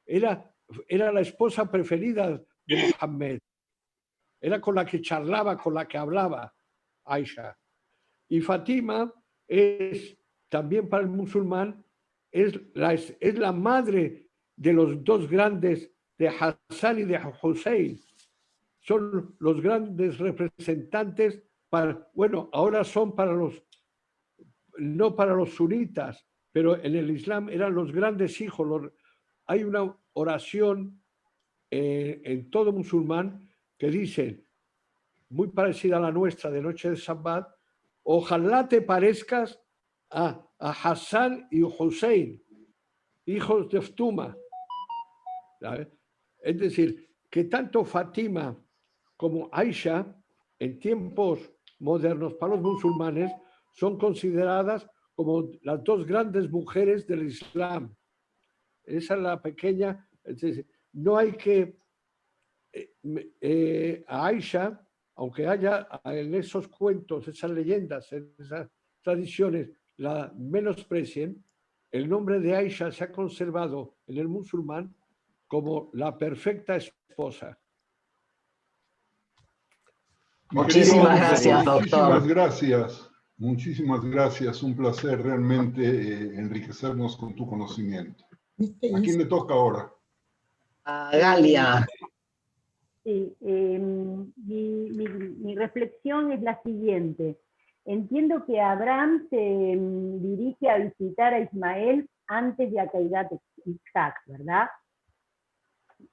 Era la esposa preferida de Muhammad. Era con la que charlaba, con la que hablaba Aisha. Y Fatima es también para el musulmán, es la madre de los dos grandes, de Hassan y de Hussein. Son los grandes representantes ahora son no para los sunitas, pero en el Islam eran los grandes hijos. Hay una oración en todo musulmán que dice, muy parecida a la nuestra de Noche de Sabbat: ojalá te parezcas a Hassan y Hussein, hijos de Ftuma. ¿Sabes? Es decir, que tanto Fatima como Aisha, en tiempos modernos para los musulmanes, son consideradas como las dos grandes mujeres del Islam. Esa es la pequeña. Es decir, no hay que a Aisha, aunque haya en esos cuentos, esas leyendas, esas tradiciones, la menosprecien, el nombre de Aisha se ha conservado en el musulmán como la perfecta esposa. Muchísimas gracias, doctor. Muchísimas gracias. Un placer realmente enriquecernos con tu conocimiento. ¿A quién le toca ahora? A Galia. Sí, mi reflexión es la siguiente. Entiendo que Abraham se dirige a visitar a Ismael antes de Akedat Isaac, ¿verdad?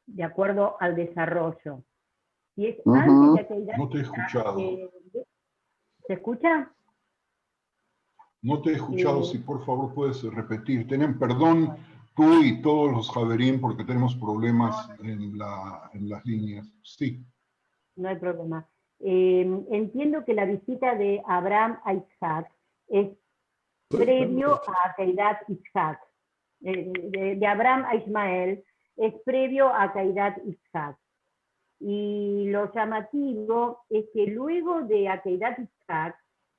De acuerdo al desarrollo. Si es antes de Akedat No te he escuchado. ¿se escucha? No te he escuchado, si por favor puedes repetir. Tienen perdón tú y todos los Javerín porque tenemos problemas en las líneas. Sí. No hay problema. Entiendo que la visita de Abraham a Isaac es previo a Akedat Isaac. De Abraham a Ismael es previo a Akedat Isaac. Y lo llamativo es que luego de Akedat Isaac,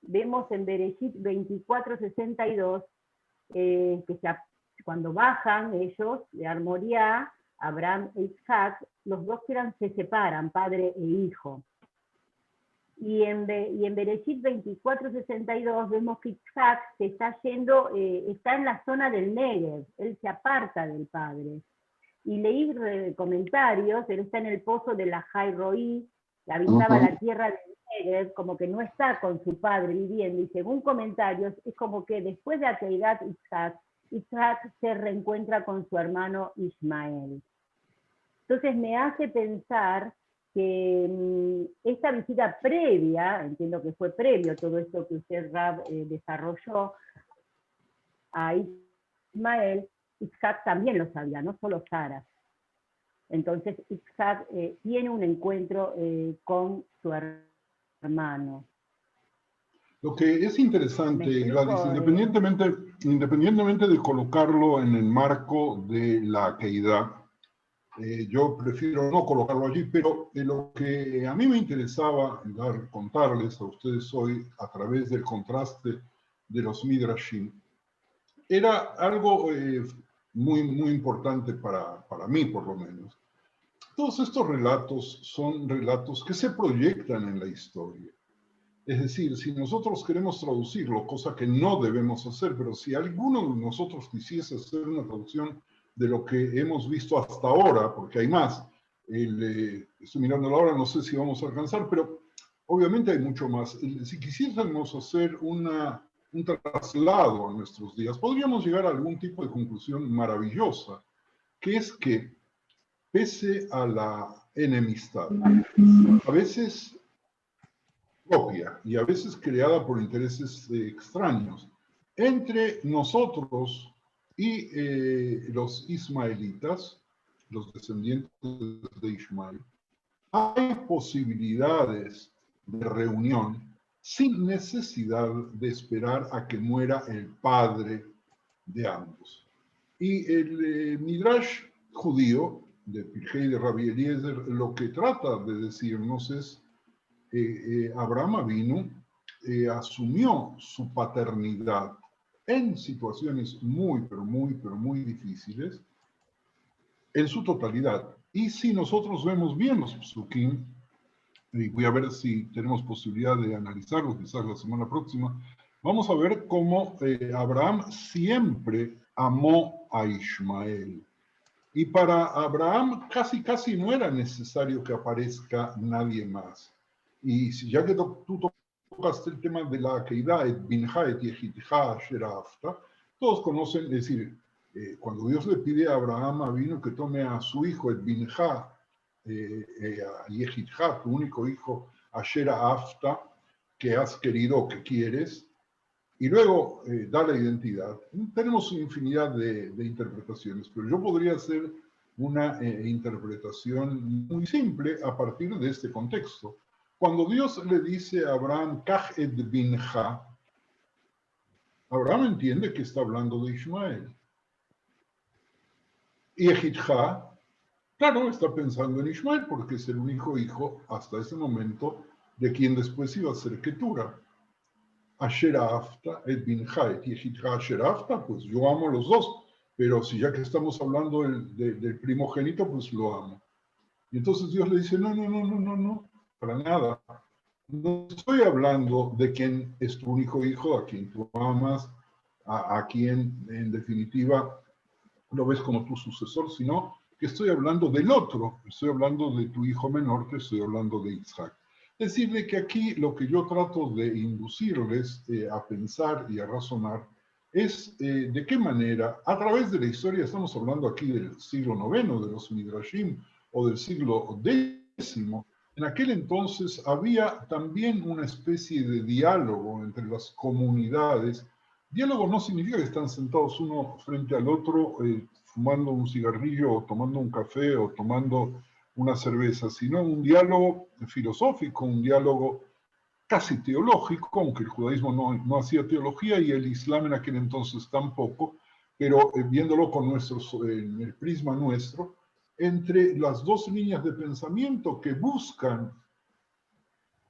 vemos en Bereshit 24:62, cuando bajan ellos de Armoría, Abraham e Isaac, los dos se separan, padre e hijo. Y en Bereshit 24:62 vemos que Isaac se está yendo, está en la zona del Negev, él se aparta del padre. Y leí comentarios, él está en el pozo de la Jai Roí, habitaba la tierra del Negev, como que no está con su padre viviendo, y según comentarios, es como que después de Akedat Isaac se reencuentra con su hermano Ismael. Entonces me hace pensar que esta visita previa, entiendo que fue previo a todo esto que usted, Rab, desarrolló a Ismael, Isaac también lo sabía, no solo Sara. Entonces Isaac tiene un encuentro con su hermano. Lo que es interesante, Gladys, independientemente de colocarlo en el marco de la Akedah, yo prefiero no colocarlo allí, pero lo que a mí me interesaba contarles a ustedes hoy a través del contraste de los Midrashim, era algo muy importante para mí, por lo menos. Todos estos relatos son relatos que se proyectan en la historia. Es decir, si nosotros queremos traducirlo, cosa que no debemos hacer, pero si alguno de nosotros quisiese hacer una traducción de lo que hemos visto hasta ahora, porque hay más, estoy mirando la hora, no sé si vamos a alcanzar, pero obviamente hay mucho más. Si quisiésemos hacer un traslado a nuestros días, podríamos llegar a algún tipo de conclusión maravillosa, que es que, pese a la enemistad, a veces propia y a veces creada por intereses extraños, entre nosotros y los ismaelitas, los descendientes de Ismael, hay posibilidades de reunión sin necesidad de esperar a que muera el padre de ambos. Y el Midrash judío de Pirkei de Rabbi Eliezer lo que trata de decirnos es Abraham Avinu asumió su paternidad en situaciones pero muy difíciles en su totalidad. Y si nosotros vemos bien los psukim, y voy a ver si tenemos posibilidad de analizarlo quizás la semana próxima, vamos a ver cómo Abraham siempre amó a Ismael. Y para Abraham casi no era necesario que aparezca nadie más. Y ya que tú tocaste el tema de la Akedah, et binja et yechidja asher ahavta, todos conocen, es decir, cuando Dios le pide a Abraham Avinu que tome a su hijo, et binja, a yechidja, tu único hijo, asher ahavta, que has querido o que quieres, y luego da la identidad. Tenemos infinidad de interpretaciones, pero yo podría hacer una interpretación muy simple a partir de este contexto. Cuando Dios le dice a Abraham, Kach et binja, Abraham entiende que está hablando de Ismael. Y Ejidja, claro, está pensando en Ismael porque es el único hijo hasta ese momento de quien después iba a ser Ketura. Asher ahavta et binja et Ejidja asher ahavta, pues yo amo a los dos, pero si ya que estamos hablando del primogénito, pues lo amo. Y entonces Dios le dice, no, para nada. No estoy hablando de quien es tu único hijo, a quien tú amas, a quien en definitiva lo ves como tu sucesor, sino que estoy hablando del otro, estoy hablando de tu hijo menor, que estoy hablando de Isaac. Decirle que aquí lo que yo trato de inducirles a pensar y a razonar es de qué manera, a través de la historia, estamos hablando aquí del siglo IX, de los Midrashim, o del siglo X, en aquel entonces había también una especie de diálogo entre las comunidades. Diálogo no significa que están sentados uno frente al otro, fumando un cigarrillo, o tomando un café, o tomando una cerveza, sino un diálogo filosófico, un diálogo casi teológico, aunque el judaísmo no hacía teología y el islam en aquel entonces tampoco, pero viéndolo con en el prisma nuestro, entre las dos líneas de pensamiento que buscan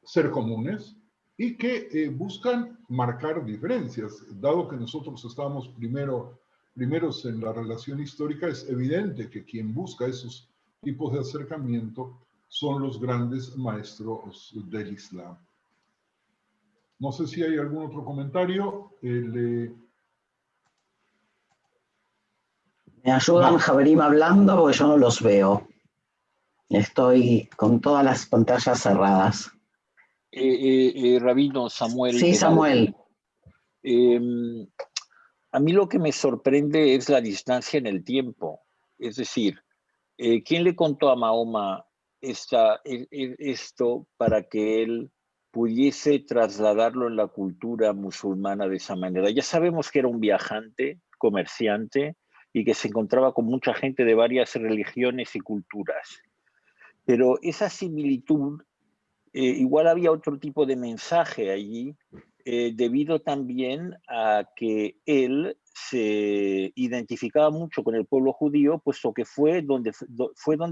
ser comunes y que buscan marcar diferencias. Dado que nosotros estábamos primeros en la relación histórica, es evidente que quien busca esos tipos de acercamiento son los grandes maestros del Islam. No sé si hay algún otro comentario. ¿Me ayudan, Javerim, hablando? Porque yo no los veo. Estoy con todas las pantallas cerradas. Rabino Samuel. Sí, Samuel. A mí lo que me sorprende es la distancia en el tiempo. Es decir, ¿quién le contó a Mahoma esto para que él pudiese trasladarlo en la cultura musulmana de esa manera? Ya sabemos que era un viajante, comerciante, y que se encontraba con mucha gente de varias religiones y culturas. Pero esa similitud, igual había otro tipo de mensaje allí, debido también a que él se identificaba mucho con el pueblo judío, puesto que fue donde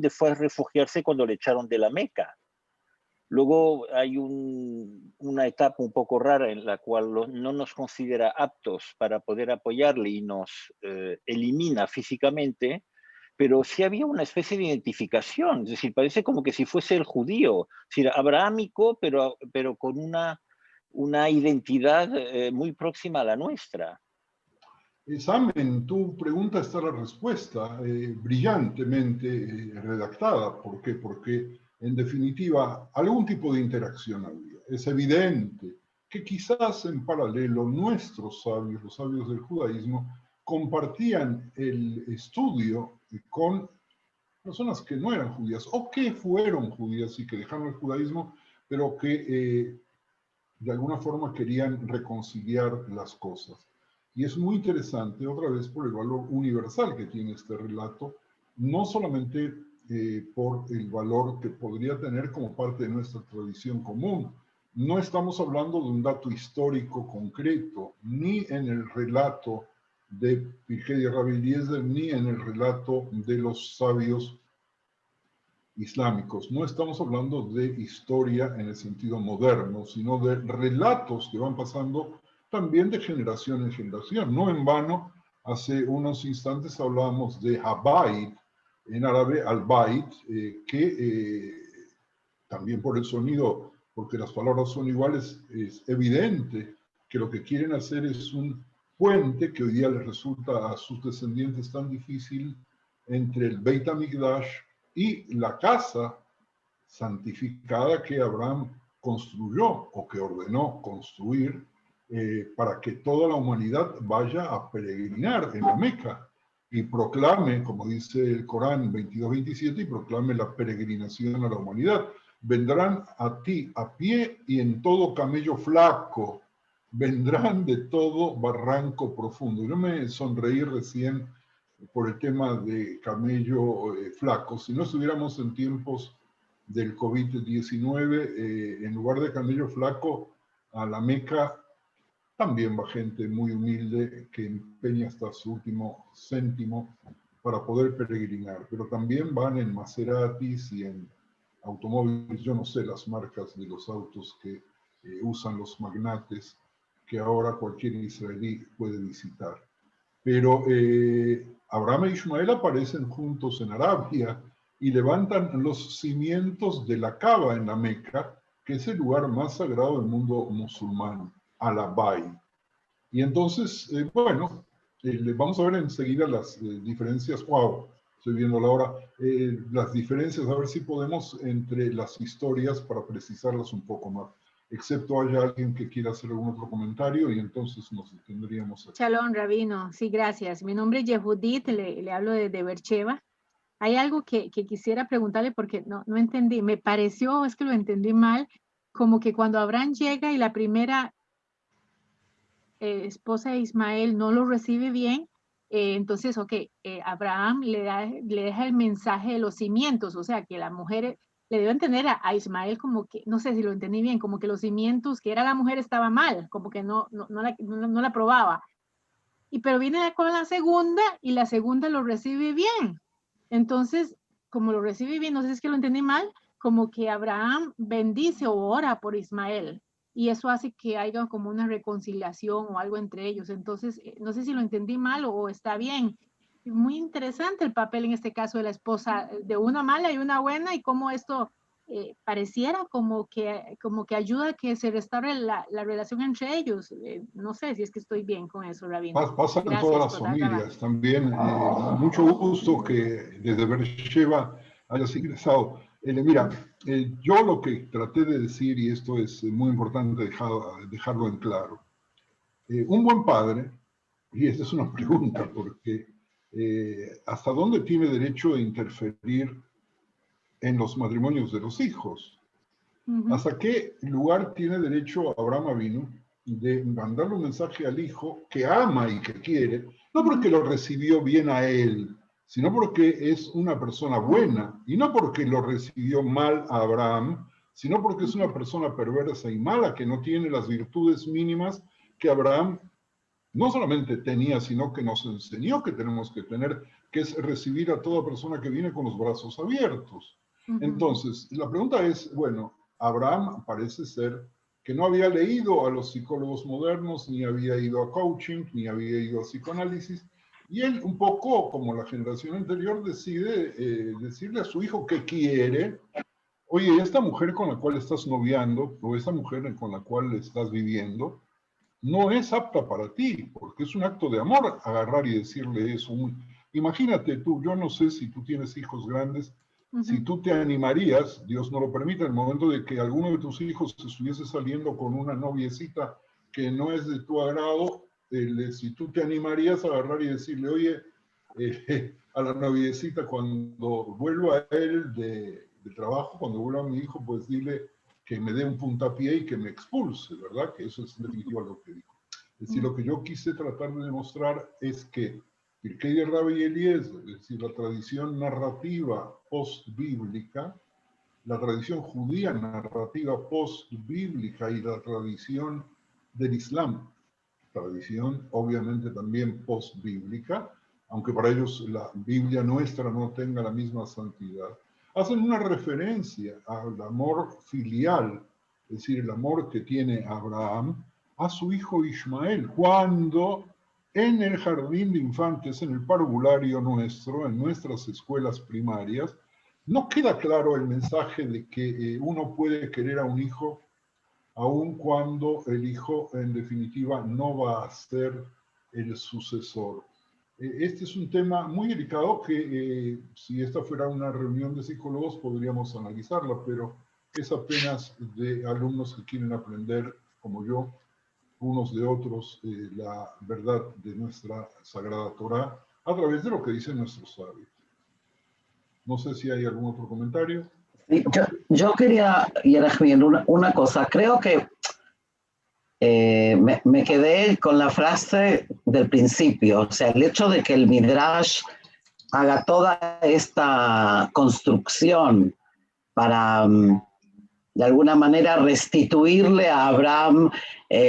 fue a refugiarse cuando le echaron de la Meca. Luego hay una etapa un poco rara en la cual no nos considera aptos para poder apoyarle y nos elimina físicamente, pero sí había una especie de identificación, es decir, parece como que si fuese el judío, es decir, abrahámico, pero con una identidad muy próxima a la nuestra. Sam, en tu pregunta está la respuesta, brillantemente redactada. ¿Por qué? Porque, en definitiva, algún tipo de interacción había. Es evidente que quizás en paralelo nuestros sabios, los sabios del judaísmo, compartían el estudio con personas que no eran judías o que fueron judías y que dejaron el judaísmo, pero que de alguna forma querían reconciliar las cosas. Y es muy interesante, otra vez, por el valor universal que tiene este relato, no solamente por el valor que podría tener como parte de nuestra tradición común. No estamos hablando de un dato histórico concreto, ni en el relato de Pirkei de Rabbi Eliezer, ni en el relato de los sabios islámicos. No estamos hablando de historia en el sentido moderno, sino de relatos que van pasando también de generación en generación. No en vano, hace unos instantes hablábamos de Habayit, en árabe al-Bayt, que también por el sonido, porque las palabras son iguales, es evidente que lo que quieren hacer es un puente que hoy día les resulta a sus descendientes tan difícil entre el Beit HaMikdash y la casa santificada que Abraham construyó o que ordenó construir para que toda la humanidad vaya a peregrinar en la Meca y proclame, como dice el Corán 22-27, y proclame la peregrinación a la humanidad. Vendrán a ti a pie y en todo camello flaco, vendrán de todo barranco profundo. Yo me sonreí recién por el tema de camello flaco. Si no estuviéramos en tiempos del COVID-19, en lugar de camello flaco, a la Meca también va gente muy humilde que empeña hasta su último céntimo para poder peregrinar, pero también van en Maseratis y en automóviles, yo no sé las marcas de los autos que usan los magnates, que ahora cualquier israelí puede visitar. Pero Abraham e Ismael aparecen juntos en Arabia y levantan los cimientos de la Kaaba en la Meca, que es el lugar más sagrado del mundo musulmán, Al-Bayt. Y entonces, bueno, vamos a ver enseguida las diferencias. ¡Wow! estoy viendo la hora, las diferencias, a ver si podemos entre las historias para precisarlas un poco más. Excepto haya alguien que quiera hacer algún otro comentario y entonces nos detendríamos aquí. Shalom, Rabino. Sí, gracias. Mi nombre es Yehudit, le hablo de Beersheba. Hay algo que quisiera preguntarle porque no entendí. Me pareció, es que lo entendí mal, como que cuando Abraham llega y la primera esposa de Ismael no lo recibe bien, entonces, Abraham le deja el mensaje de los cimientos, o sea, que la mujer le dio a entender a Ismael como que, no sé si lo entendí bien, como que los cimientos que era la mujer estaba mal, como que no la aprobaba. Pero viene con la segunda y la segunda lo recibe bien. Entonces, como lo recibe bien, no sé si es que lo entendí mal, como que Abraham bendice o ora por Ismael. Y eso hace que haya como una reconciliación o algo entre ellos. Entonces, no sé si lo entendí mal o está bien. Muy interesante el papel en este caso de la esposa, de una mala y una buena, y cómo esto pareciera como que ayuda a que se restaure la relación entre ellos. No sé si es que estoy bien con eso, Rabino. Pasa en todas las familias también. Mucho gusto que desde Beersheba hayas ingresado. Mira, yo lo que traté de decir, y esto es muy importante dejarlo en claro, un buen padre, y esta es una pregunta, porque ¿hasta dónde tiene derecho de interferir en los matrimonios de los hijos? ¿Hasta qué lugar tiene derecho Abraham Avinu de mandarle un mensaje al hijo que ama y que quiere, no porque lo recibió bien a él, sino porque es una persona buena, y no porque lo recibió mal a Abraham, sino porque es una persona perversa y mala que no tiene las virtudes mínimas que Abraham no solamente tenía, sino que nos enseñó que tenemos que tener, que es recibir a toda persona que viene con los brazos abiertos. Entonces, la pregunta es, bueno, Abraham parece ser que no había leído a los psicólogos modernos, ni había ido a coaching, ni había ido a psicoanálisis, y él un poco, como la generación anterior, decide decirle a su hijo que quiere, oye, esta mujer con la cual estás noviando, o esta mujer con la cual estás viviendo, no es apta para ti, porque es un acto de amor agarrar y decirle eso. Imagínate tú, yo no sé si tú tienes hijos grandes, si tú te animarías, Dios no lo permita, en el momento de que alguno de tus hijos estuviese saliendo con una noviecita que no es de tu agrado, si tú te animarías a agarrar y decirle, oye, a la noviecita cuando vuelva a él de trabajo, cuando vuelva a mi hijo, pues dile que me dé un puntapié y que me expulse, ¿verdad? Que eso es en definitiva lo que dijo. Es decir, lo que yo quise tratar de demostrar es que Pirkei de Rabbi Eliezer, es decir, la tradición narrativa post-bíblica, la tradición judía narrativa post-bíblica y la tradición del Islam, tradición obviamente también post-bíblica, aunque para ellos la Biblia nuestra no tenga la misma santidad, hacen una referencia al amor filial, es decir, el amor que tiene Abraham a su hijo Ismael, cuando en el jardín de infantes, en el parvulario nuestro, en nuestras escuelas primarias, no queda claro el mensaje de que uno puede querer a un hijo aun cuando el hijo en definitiva no va a ser el sucesor. Este es un tema muy delicado que si esta fuera una reunión de psicólogos podríamos analizarla, pero es apenas de alumnos que quieren aprender, como yo, unos de otros, la verdad de nuestra Sagrada Torá a través de lo que dicen nuestros sabios. No sé si hay algún otro comentario. Yo quería, Yerajmiel, una cosa. Creo que me quedé con la frase del principio, o sea, el hecho de que el Midrash haga toda esta construcción para, de alguna manera, restituirle a Abraham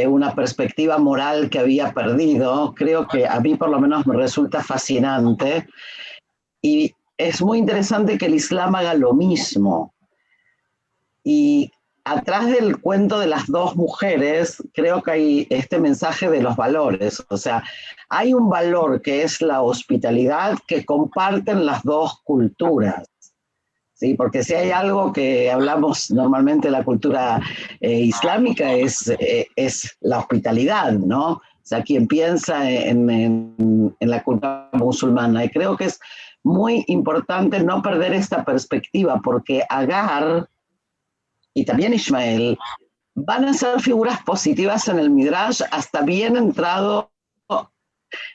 una perspectiva moral que había perdido, creo que a mí por lo menos me resulta fascinante. Y es muy interesante que el Islam haga lo mismo. Y atrás del cuento de las dos mujeres, creo que hay este mensaje de los valores. O sea, hay un valor que es la hospitalidad que comparten las dos culturas. Sí, porque si hay algo que hablamos normalmente de la cultura islámica es la hospitalidad, ¿no? O sea, quien piensa en la cultura musulmana. Y creo que es muy importante no perder esta perspectiva, porque Agar y también Ismael van a ser figuras positivas en el Midrash hasta bien entrado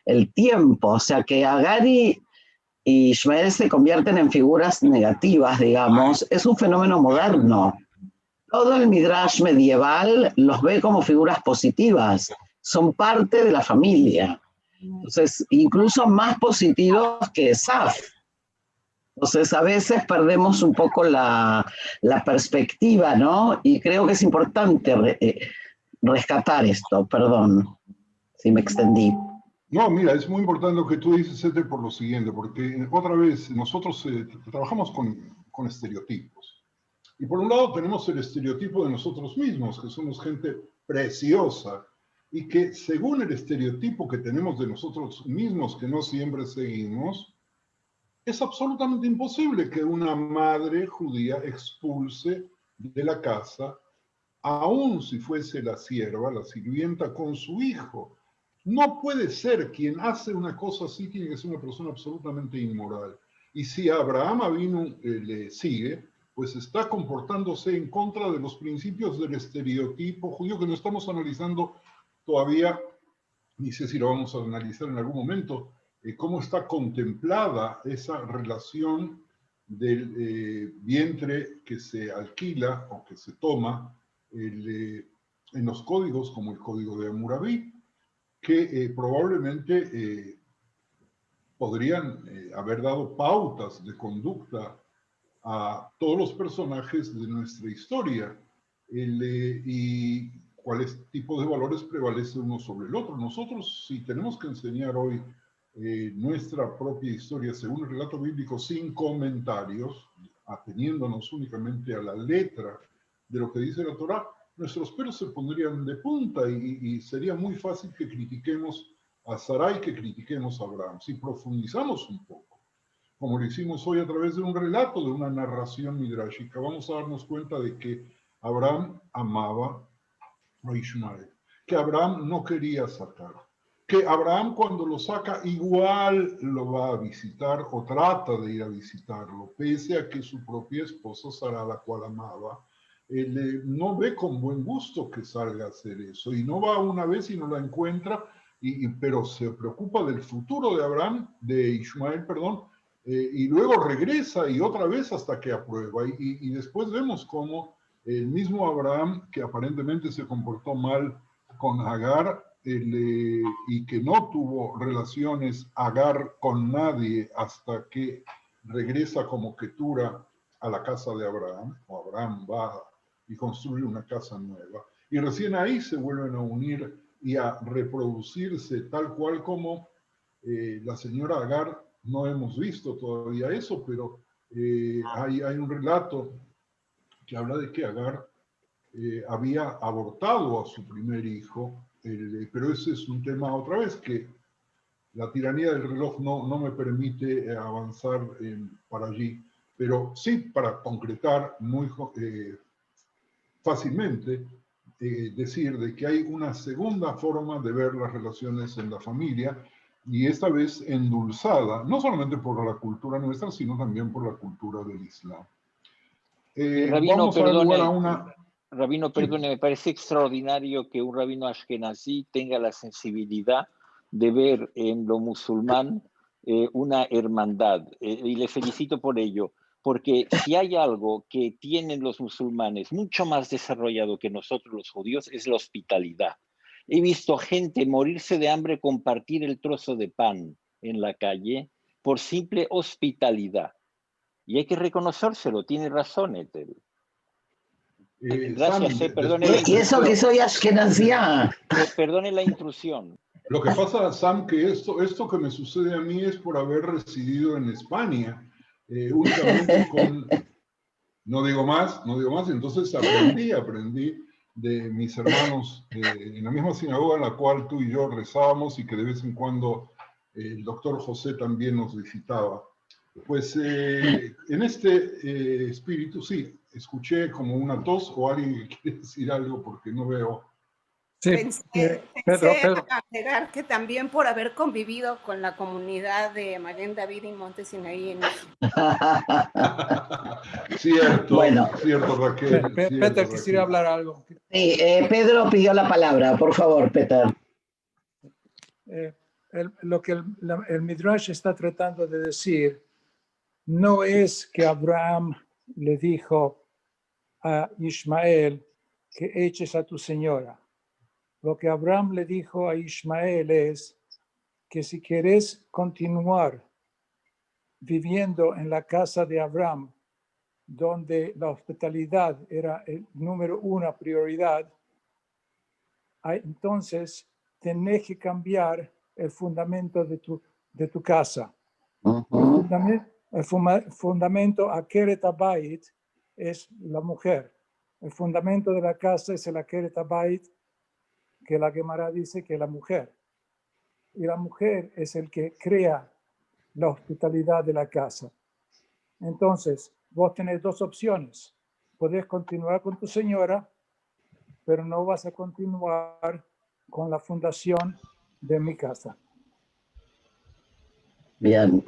el tiempo. O sea que Agar y Ismael se convierten en figuras negativas, digamos. Es un fenómeno moderno. Todo el Midrash medieval los ve como figuras positivas. Son parte de la familia. Entonces, incluso más positivos que Esaf. Entonces, a veces perdemos un poco la perspectiva, ¿no? Y creo que es importante rescatar esto. Perdón si me extendí. No, mira, es muy importante lo que tú dices, Ete, por lo siguiente, porque otra vez nosotros trabajamos con estereotipos. Y por un lado tenemos el estereotipo de nosotros mismos, que somos gente preciosa, y que según el estereotipo que tenemos de nosotros mismos, que no siempre seguimos, es absolutamente imposible que una madre judía expulse de la casa, aun si fuese la sierva, la sirvienta, con su hijo. No puede ser. Quien hace una cosa así tiene que ser una persona absolutamente inmoral. Y si Abraham Avinu le sigue, pues está comportándose en contra de los principios del estereotipo judío que no estamos analizando todavía, ni sé si lo vamos a analizar en algún momento, cómo está contemplada esa relación del vientre que se alquila o que se toma en los códigos, como el código de Hammurabi, que probablemente podrían haber dado pautas de conducta a todos los personajes de nuestra historia y cuáles tipos de valores prevalece uno sobre el otro. Nosotros, si tenemos que enseñar hoy nuestra propia historia según el relato bíblico sin comentarios, ateniéndonos únicamente a la letra de lo que dice la Torá, nuestros pelos se pondrían de punta y sería muy fácil que critiquemos a Sarai, que critiquemos a Abraham. Si profundizamos un poco, como lo hicimos hoy a través de un relato, de una narración midrashica, vamos a darnos cuenta de que Abraham amaba a Ismael, que Abraham no quería sacar, que Abraham cuando lo saca igual lo va a visitar o trata de ir a visitarlo, pese a que su propia esposa Sara, la cual amaba, no ve con buen gusto que salga a hacer eso, y no va una vez y no la encuentra, pero se preocupa del futuro de Abraham, de Ismael, perdón, y luego regresa y otra vez hasta que aprueba, y después vemos cómo el mismo Abraham, que aparentemente se comportó mal con Agar, y que no tuvo relaciones Agar con nadie hasta que regresa como Ketura a la casa de Abraham, o Abraham va y construye una casa nueva, y recién ahí se vuelven a unir y a reproducirse tal cual como la señora Agar. No hemos visto todavía eso, pero hay un relato que habla de que Agar había abortado a su primer hijo, pero ese es un tema otra vez que la tiranía del reloj no me permite avanzar para allí, pero sí para concretar muy fácilmente, decir de que hay una segunda forma de ver las relaciones en la familia, y esta vez endulzada, no solamente por la cultura nuestra, sino también por la cultura del Islam. Rabino, vamos a dar lugar a una... Rabino, perdone, me parece extraordinario que un rabino ashkenazí tenga la sensibilidad de ver en lo musulmán una hermandad, y le felicito por ello, porque si hay algo que tienen los musulmanes mucho más desarrollado que nosotros los judíos es la hospitalidad. He visto gente morirse de hambre, compartir el trozo de pan en la calle por simple hospitalidad. Y hay que reconocérselo, tiene razón, Etel. Gracias, Sam, perdone Y eso que soy ashkenazía. Perdone la intrusión. Lo que pasa, Sam, que esto que me sucede a mí es por haber residido en España, únicamente con... No digo más, entonces aprendí de mis hermanos en la misma sinagoga en la cual tú y yo rezábamos y que de vez en cuando el doctor José también nos visitaba. Pues en este espíritu, sí, escuché como una tos o alguien que quiere decir algo porque no veo. Sí, Pensé Pedro. agregar que también por haber convivido con la comunidad de Maguen David y Monte Sinaí en Cierto, Bueno. cierto, Raquel. Peter, quisiera hablar algo. Sí, Pedro pidió la palabra, por favor, Peter. Lo que el Midrash está tratando de decir no es que Abraham le dijo a Ismael que eches a tu señora. Lo que Abraham le dijo a Ismael es que si quieres continuar viviendo en la casa de Abraham, donde la hospitalidad era el número 1 prioridad, entonces tenés que cambiar el fundamento de tu casa. El fundamento Akeret Habayit es la mujer. El fundamento de la casa es el Akeret Habayit, que la Gemara dice que es la mujer. Y la mujer es el que crea la hospitalidad de la casa. Entonces, vos tenés dos opciones. Podés continuar con tu señora, pero no vas a continuar con la fundación de mi casa. Bien.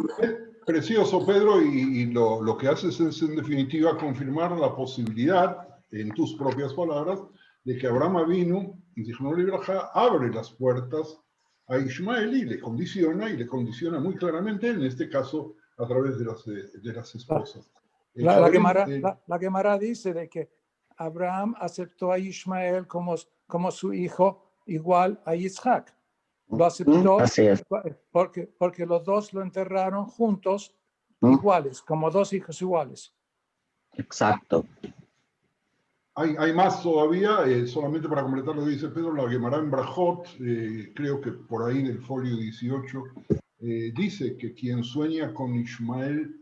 Precioso, Pedro, y lo que haces es, en definitiva, confirmar la posibilidad, en tus propias palabras, de que Abraham Avinu, Zichrono Libraja, abre las puertas a Ismael y le condiciona muy claramente, en este caso, a través de las esposas. La Gemara dice de que Abraham aceptó a Ismael como su hijo igual a Isaac. Lo aceptó porque los dos lo enterraron juntos, iguales, como dos hijos iguales. Exacto. Hay más todavía, solamente para completar lo que dice Pedro, la Gemara en Brajot, creo que por ahí en el folio 18, dice que quien sueña con Ismael,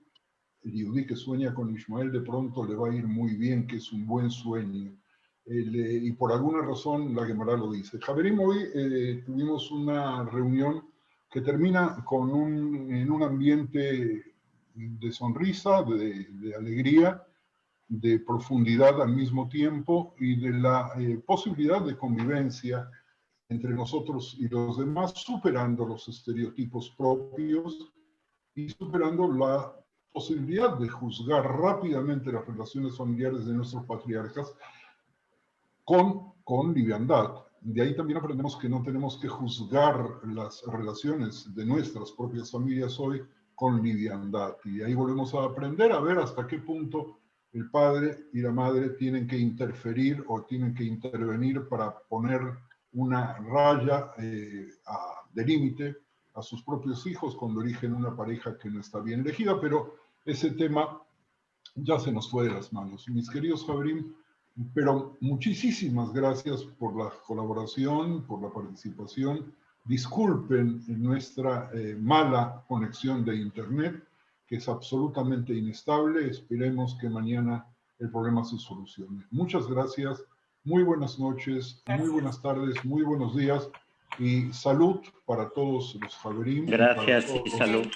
el yudí que sueña con Ismael, de pronto le va a ir muy bien, que es un buen sueño. Y por alguna razón la Gemara lo dice. Javerim, hoy tuvimos una reunión que termina en un ambiente de sonrisa, de alegría, de profundidad al mismo tiempo y de la posibilidad de convivencia entre nosotros y los demás, superando los estereotipos propios y superando la posibilidad de juzgar rápidamente las relaciones familiares de nuestros patriarcas con liviandad. De ahí también aprendemos que no tenemos que juzgar las relaciones de nuestras propias familias hoy con liviandad. Y ahí volvemos a aprender a ver hasta qué punto el padre y la madre tienen que interferir o tienen que intervenir para poner una raya de límite a sus propios hijos cuando eligen una pareja que no está bien elegida, pero ese tema ya se nos fue de las manos. Mis queridos Javerim, pero muchísimas gracias por la colaboración, por la participación. Disculpen nuestra mala conexión de internet, que es absolutamente inestable. Esperemos que mañana el problema se solucione. Muchas gracias, muy buenas noches, muy buenas tardes, muy buenos días y salud para todos los Javerim. Gracias y salud.